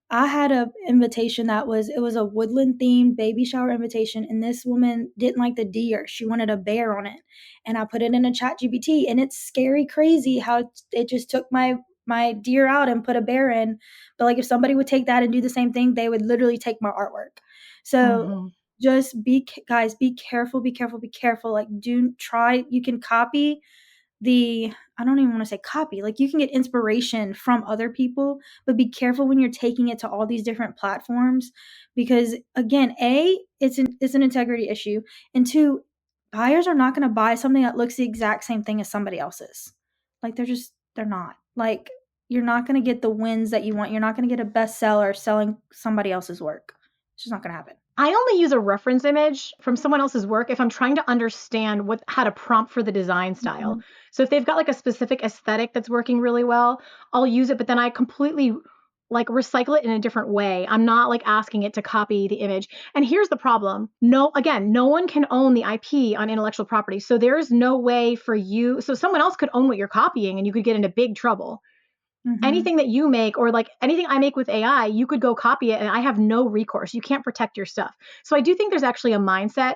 I had a invitation it was a woodland themed baby shower invitation, and this woman didn't like the deer. She wanted a bear on it. And I put it in a ChatGPT, and it's scary crazy how it just took my deer out and put a bear in. But like if somebody would take that and do the same thing, they would literally take my artwork. So just guys, be careful, be careful, be careful. Like you can copy I don't even want to say copy, like you can get inspiration from other people, but be careful when you're taking it to all these different platforms, because again, it's an integrity issue, and two, buyers are not going to buy something that looks the exact same thing as somebody else's. Like they're not. Like you're not going to get the wins that you want. You're not going to get a bestseller selling somebody else's work. It's just not going to happen. I only use a reference image from someone else's work if I'm trying to understand how to prompt for the design style. So if they've got like a specific aesthetic that's working really well, I'll use it, but then I completely like recycle it in a different way. I'm not like asking it to copy the image. And here's the problem. No one can own the IP on intellectual property. So there's no way for you. So someone else could own what you're copying and you could get into big trouble. Anything that you make, or like anything I make with AI, you could go copy it and I have no recourse. You can't protect your stuff. So I do think there's actually a mindset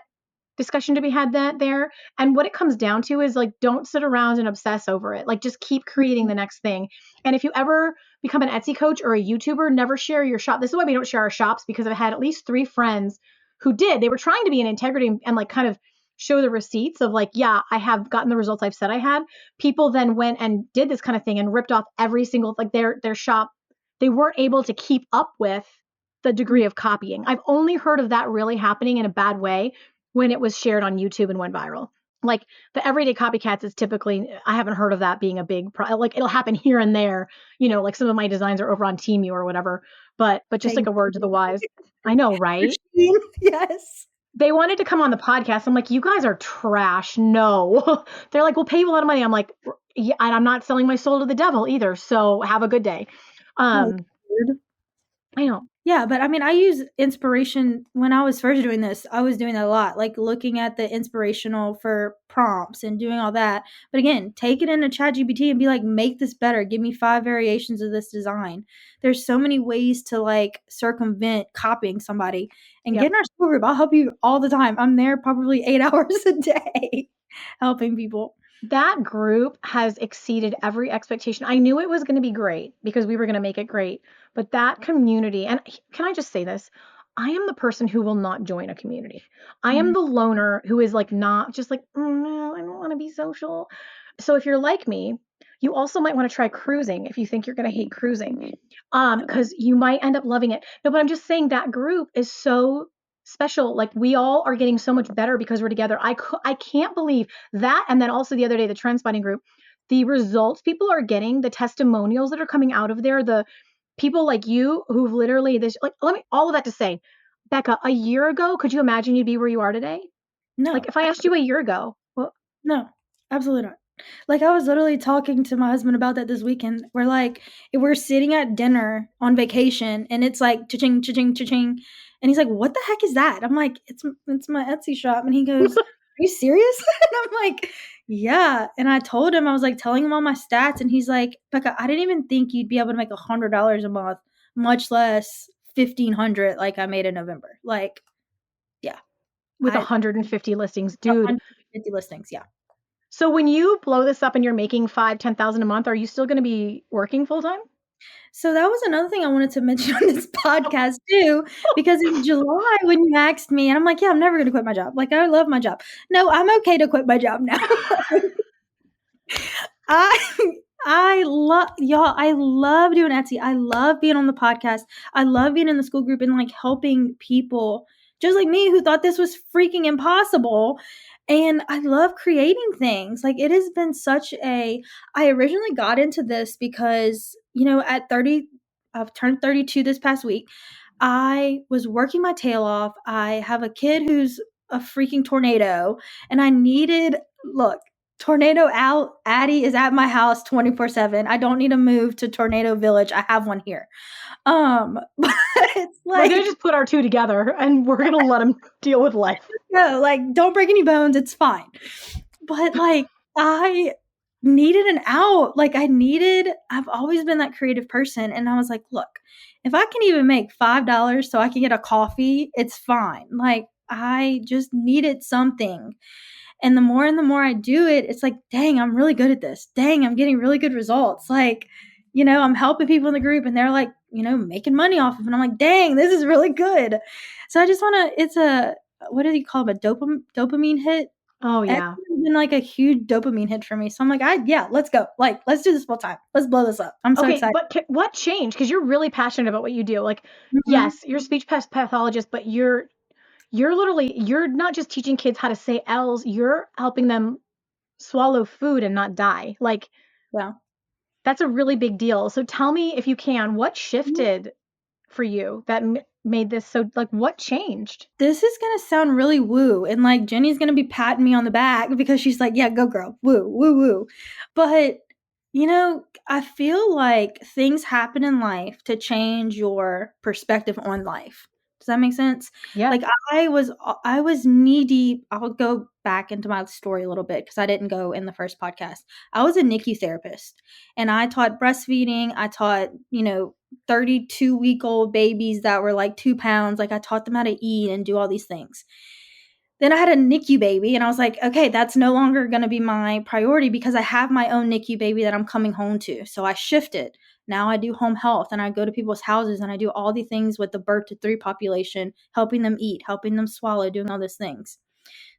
discussion to be had there. And what it comes down to is like, don't sit around and obsess over it. Like just keep creating the next thing. And if you ever become an Etsy coach or a YouTuber, never share your shop. This is why we don't share our shops, because I've had at least 3 friends who did. They were trying to be in integrity and like kind of show the receipts of like, yeah, I have gotten the results I've said I had. People then went and did this kind of thing and ripped off every single, like their shop. They weren't able to keep up with the degree of copying. I've only heard of that really happening in a bad way when it was shared on YouTube and went viral. Like the everyday copycats is typically, I haven't heard of that being a big, like it'll happen here and there, like some of my designs are over on Temu or whatever, but just like a word to the wise. I know, right? Yes. They wanted to come on the podcast. I'm like, you guys are trash. No. They're like, we'll pay you a lot of money. I'm like, yeah, and I'm not selling my soul to the devil either. So have a good day. I know. Yeah, but I mean, I use inspiration when I was first doing this. I was doing that a lot, like looking at the inspirational for prompts and doing all that. But again, take it into ChatGPT and be like, make this better. Give me 5 variations of this design. There's so many ways to like circumvent copying somebody. And Yep. get in our school group. I'll help you all the time. I'm there probably 8 hours a day helping people. That group has exceeded every expectation. I knew it was going to be great because we were going to make it great. But that community, and can I just say this? I am the person who will not join a community. I am Mhm. the loner who is like not just like, oh no, I don't want to be social. So if you're like me, you also might want to try cruising if you think you're going to hate cruising. Because you might end up loving it. No, but I'm just saying that group is so special. Like we all are getting so much better because we're together. I can't believe that. And then also the other day, the Trendspotting group, the results people are getting, the testimonials that are coming out of there, the people like you who've literally this like let me all of that to say, Becca, a year ago, could you imagine you'd be where you are today? Like No, if I asked you a year ago, well, no, absolutely not. Like, I was literally talking to my husband about that this weekend. We're like, if we're sitting at dinner on vacation and it's like cha-ching, cha-ching, cha-ching. And he's like, what the heck is that? I'm like, it's my Etsy shop. And he goes, are you serious? And I'm like, yeah. And I told him, I was like telling him all my stats. And he's like, Becca, I didn't even think you'd be able to make $100 a month, much less 1,500 like I made in November. Like, yeah. with I 150 listings, dude. 150 listings, yeah. So when you blow this up and you're making 5,000-10,000 a month, are you still going to be working full time? So that was another thing I wanted to mention on this podcast too, because in July when you asked me, and I'm like, yeah, I'm never going to quit my job. Like, I love my job. No, I'm okay to quit my job now. I I love y'all. I love doing Etsy. I love being on the podcast. I love being in the school group and like helping people just like me who thought this was freaking impossible. And I love creating things. Like it has been such a I originally got into this because, at 30, I've turned 32 this past week. I was working my tail off. I have a kid who's a freaking tornado and I needed look, Tornado Addie is at my house 24/7. I don't need to move to Tornado Village. I have one here. But it's We're like, going to just put our two together and we're going to let them deal with life. no, like, don't break any bones. It's fine. But like, I needed an out. Like, I've always been that creative person. And I was like, look, if I can even make $5 so I can get a coffee, it's fine. Like, I just needed something. And the more I do it, it's like, dang, I'm really good at this. Dang, I'm getting really good results. Like, I'm helping people in the group and they're like, making money off of it. And I'm like, dang, this is really good. So I just want to, what do you call them? A dopamine hit. Oh, It's yeah. been like a huge dopamine hit for me. So I'm like, yeah, let's go. Like, let's do this full time. Let's blow this up. I'm so Okay, excited. but what changed? Because you're really passionate about what you do. Like, Mhm. yes, you're a speech pathologist, but you're not just teaching kids how to say L's, you're helping them swallow food and not die. Like, Yeah. that's a really big deal. So tell me if you can, what Mhm. shifted for you that made this so like what changed? This is gonna sound really woo, and like Jenny's gonna be patting me on the back because she's like, "Yeah, go girl, woo, woo, woo." But I feel like things happen in life to change your perspective on life. Does that make sense? Yeah. Like I was knee deep. I'll go back into my story a little bit because I didn't go in the first podcast. I was a NICU therapist, and I taught breastfeeding. I taught 32-week-old babies that were like 2 pounds. Like I taught them how to eat and do all these things. Then I had a NICU baby and I was like, okay, that's no longer going to be my priority because I have my own NICU baby that I'm coming home to. So I shifted. Now I do home health and I go to people's houses and I do all the things with the birth to 3 population, helping them eat, helping them swallow, doing all those things.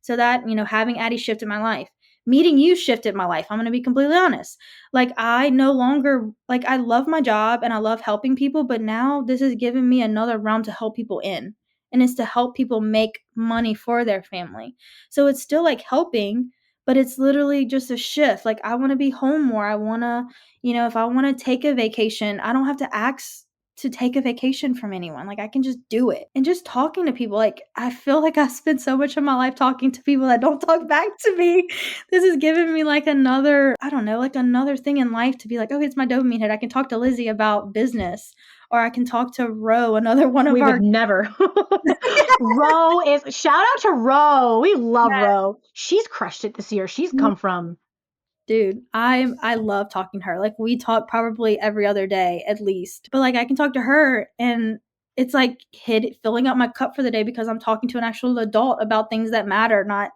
So that, having Addie shifted my life. Meeting you shifted my life. I'm going to be completely honest. Like I no longer like I love my job and I love helping people, but now this has given me another realm to help people in. And it's to help people make money for their family. So it's still like helping, but it's literally just a shift. Like I want to be home more. I want to, if I want to take a vacation, I don't have to ask to take a vacation from anyone. Like I can just do it. And just talking to people, like I feel like I spend so much of my life talking to people that don't talk back to me. This has given me like another, I don't know, like another thing in life to be like, okay, it's my dopamine hit. I can talk to LIZZIE about business or I can talk to Ro, another one of We our would never. Ro is, shout out to Ro. We love Ro. She's crushed it this year. She's come from. Dude, I love talking to her. Like, we talk probably every other day at least. But like, I can talk to her and it's like filling up my cup for the day because I'm talking to an actual adult about things that matter, not,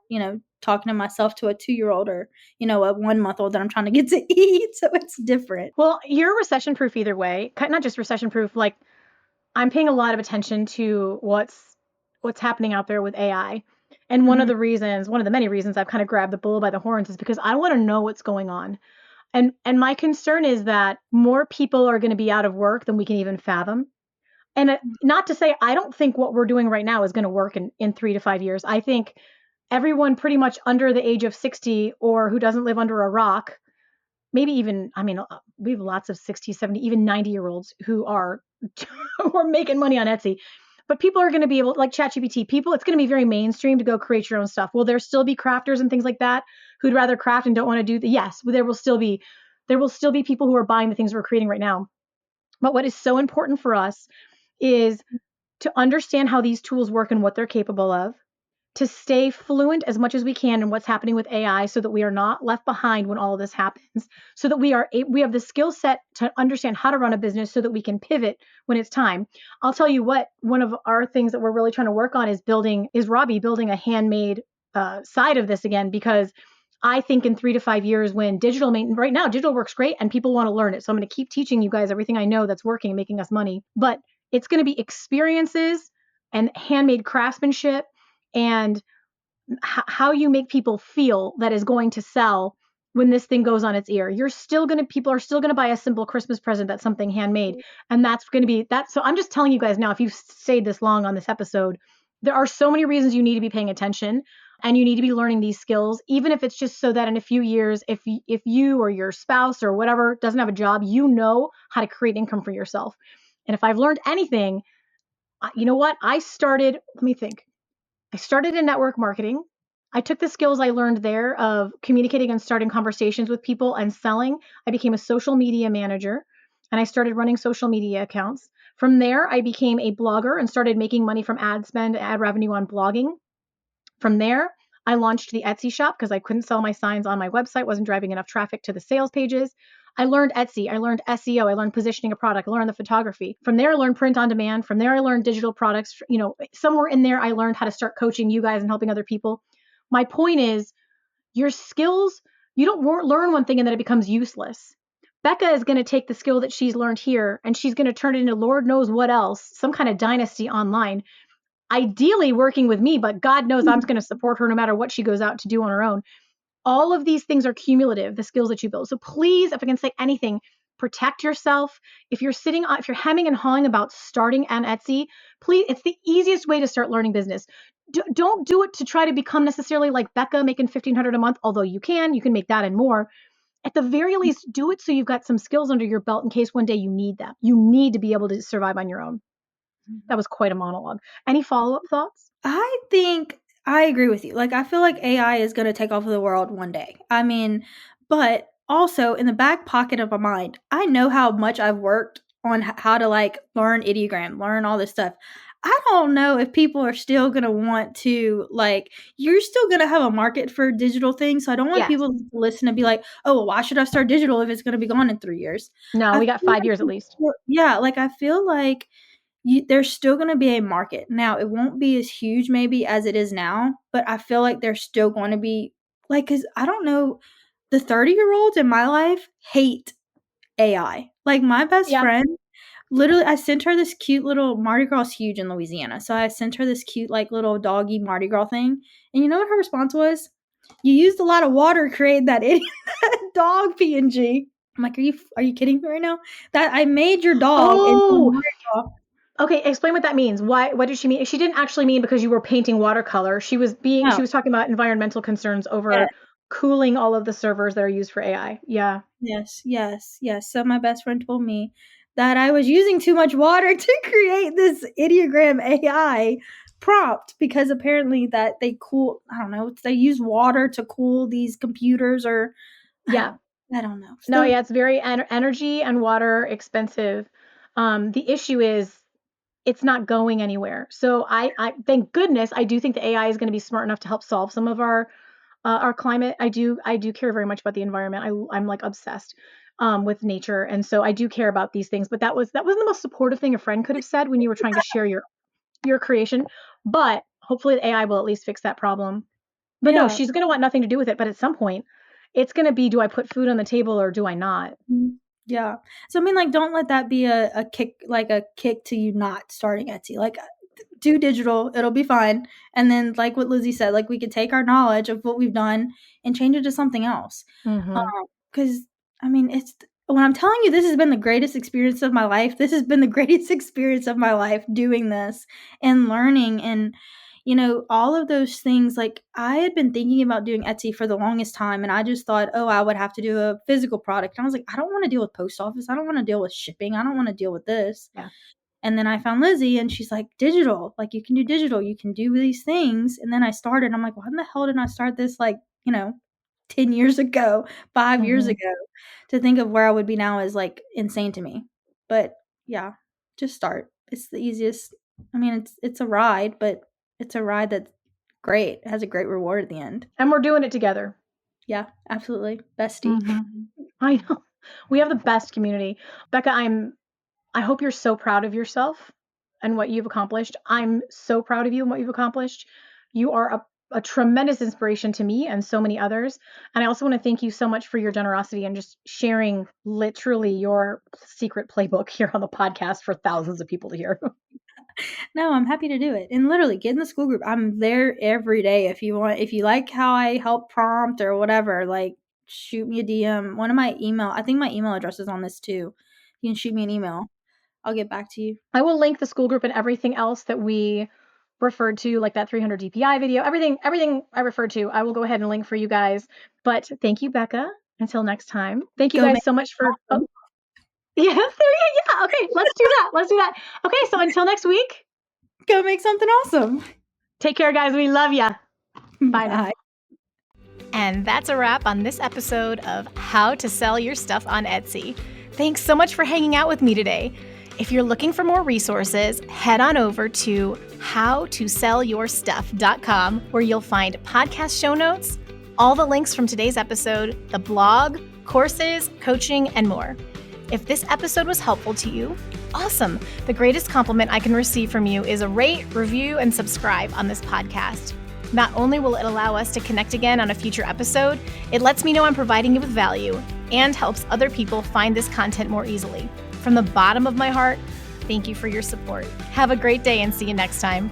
talking to myself to a 2-year-old or, a 1-month-old that I'm trying to get to eat. So it's different. Well, you're recession proof either way. Not just recession proof. Like, I'm paying a lot of attention to what's happening out there with AI. And one of the many reasons I've kind of grabbed the bull by the horns is because I want to know what's going on. And my concern is that more people are going to be out of work than we can even fathom. And not to say I don't think what we're doing right now is going to work in 3 to 5 years. I think everyone pretty much under the age of 60 or who doesn't live under a rock, maybe even, I mean, we have lots of 60, 70, even 90-year-olds who are who are making money on Etsy. But people are going to be able, like ChatGPT, it's going to be very mainstream to go create your own stuff. Will there still be crafters and things like that who'd rather craft and don't want to do the, yes, there will still be people who are buying the things we're creating right now. But what is so important for us is to understand how these tools work and what they're capable of, to stay fluent as much as we can in what's happening with AI so that we are not left behind when all of this happens, so that we have the skill set to understand how to run a business so that we can pivot when it's time. I'll tell you what, one of our things that we're really trying to work on is Robbie building a handmade side of this again, because I think in 3 to 5 years when right now digital works great and people want to learn it. So I'm going to keep teaching you guys everything I know that's working and making us money, but it's going to be experiences and handmade craftsmanship and how you make people feel that is going to sell when this thing goes on its ear. People are still going to buy a simple Christmas present that's something handmade. And that's going to be that. So I'm just telling you guys now, if you've stayed this long on this episode, there are so many reasons you need to be paying attention and you need to be learning these skills, even if it's just so that in a few years, if you or your spouse or whatever doesn't have a job, you know how to create income for yourself. And if I've learned anything, you know what? Let me think. I started in network marketing. I took the skills I learned there of communicating and starting conversations with people and selling. I became a social media manager and I started running social media accounts. From there, I became a blogger and started making money from ad spend, ad revenue on blogging. From there, I launched the Etsy shop because I couldn't sell my signs on my website, wasn't driving enough traffic to the sales pages. I learned Etsy, I learned SEO, I learned positioning a product, I learned the photography. From there, I learned print on demand. From there, I learned digital products. Somewhere in there, I learned how to start coaching you guys and helping other people. My point is, your skills, you don't learn one thing and then it becomes useless. Becca is going to take the skill that she's learned here and she's going to turn it into Lord knows what else, some kind of dynasty online, ideally working with me, but God knows I'm going to support her no matter what she goes out to do on her own. All of these things are cumulative, the skills that you build. So please, if I can say anything, protect yourself. If you're hemming and hawing about starting an Etsy, please, it's the easiest way to start learning business. Don't do it to try to become necessarily like Becca making $1,500 a month, although you can make that and more. At the very least, do it so you've got some skills under your belt in case one day you need them. You need to be able to survive on your own. That was quite a monologue. Any follow-up thoughts? I think I agree with you. Like, I feel like AI is going to take over the world one day. I mean, but also in the back pocket of my mind, I know how much I've worked on how to like learn ideogram, learn all this stuff. I don't know if people are still going to want to, like, you're still going to have a market for digital things. So I don't want people to listen and be like, oh, well, why should I start digital if it's going to be gone in 3 years? No, we got 5 years at least. Yeah. Like, I feel like there's still going to be a market. Now, it won't be as huge maybe as it is now, but I feel like there's still going to be, like, because I don't know, the 30-year-olds in my life hate AI. Like, my best friend, literally, I sent her this cute little, Mardi Gras huge in Louisiana. So I sent her this cute, like, little doggy Mardi Gras thing. And you know what her response was? You used a lot of water to create that idiot dog PNG. I'm like, are you kidding me right now? That I made your dog into Mardi Gras. Okay, explain what that means. What did she mean? She didn't actually mean because you were painting watercolor. She was talking about environmental concerns over cooling all of the servers that are used for AI. Yeah. Yes. So my best friend told me that I was using too much water to create this ideogram AI prompt because apparently that they use water to cool these computers or I don't know. No, yeah, it's very energy and water expensive. The issue is it's not going anywhere. So I thank goodness, I do think the AI is going to be smart enough to help solve some of our climate. I do care very much about the environment. I'm like obsessed with nature, and so I do care about these things. But that wasn't the most supportive thing a friend could have said when you were trying to share your creation. But hopefully the AI will at least fix that problem. But no, Yeah. she's going to want nothing to do with it. But at some point, it's going to be, do I put food on the table or do I not? Yeah. So I mean, like, don't let that be a kick to you not starting Etsy. Like, do digital, it'll be fine. And then, like what Lizzie said, like, we could take our knowledge of what we've done and change it to something else. Because I mean, it's when I'm telling you, this has been the greatest experience of my life. This has been the greatest experience of my life doing this and learning and all of those things. Like, I had been thinking about doing Etsy for the longest time, and I just thought, oh, I would have to do a physical product. And I was like, I don't want to deal with post office. I don't want to deal with shipping. I don't want to deal with this. Yeah. And then I found Lizzie, and she's like, digital. Like, you can do digital. You can do these things. And then I started. I'm like, why in the hell didn't I start this, 10 years ago, 5 years ago? To think of where I would be now is, like, insane to me. But, yeah, just start. It's the easiest. I mean, it's a ride, but it's a ride that's great. It has a great reward at the end. And we're doing it together. Yeah, absolutely. Bestie. I know. We have the best community. Becca, I hope you're so proud of yourself and what you've accomplished. I'm so proud of you and what you've accomplished. You are a tremendous inspiration to me and so many others. And I also want to thank you so much for your generosity and just sharing literally your secret playbook here on the podcast for thousands of people to hear. No, I'm happy to do it. And literally, get in the school group. I'm there every day. If you like how I help prompt or whatever, like, shoot me a DM. I think my email address is on this too. You can shoot me an email. I'll get back to you. I will link the school group and everything else that we referred to, like that 300 DPI video, everything I referred to, I will go ahead and link for you guys. But thank you, Becca. Until next time. Thank you guys so much for. Oh, yeah, okay, let's do that. Okay, so until next week, go make something awesome. Take care, guys. We love ya. Bye now. And that's a wrap on this episode of How to Sell Your Stuff on Etsy. Thanks so much for hanging out with me today. If you're looking for more resources, head on over to howtosellyourstuff.com, where you'll find podcast show notes, all the links from today's episode, the blog, courses, coaching, and more. If this episode was helpful to you, awesome. The greatest compliment I can receive from you is a rate, review, and subscribe on this podcast. Not only will it allow us to connect again on a future episode, it lets me know I'm providing you with value and helps other people find this content more easily. From the bottom of my heart, thank you for your support. Have a great day and see you next time.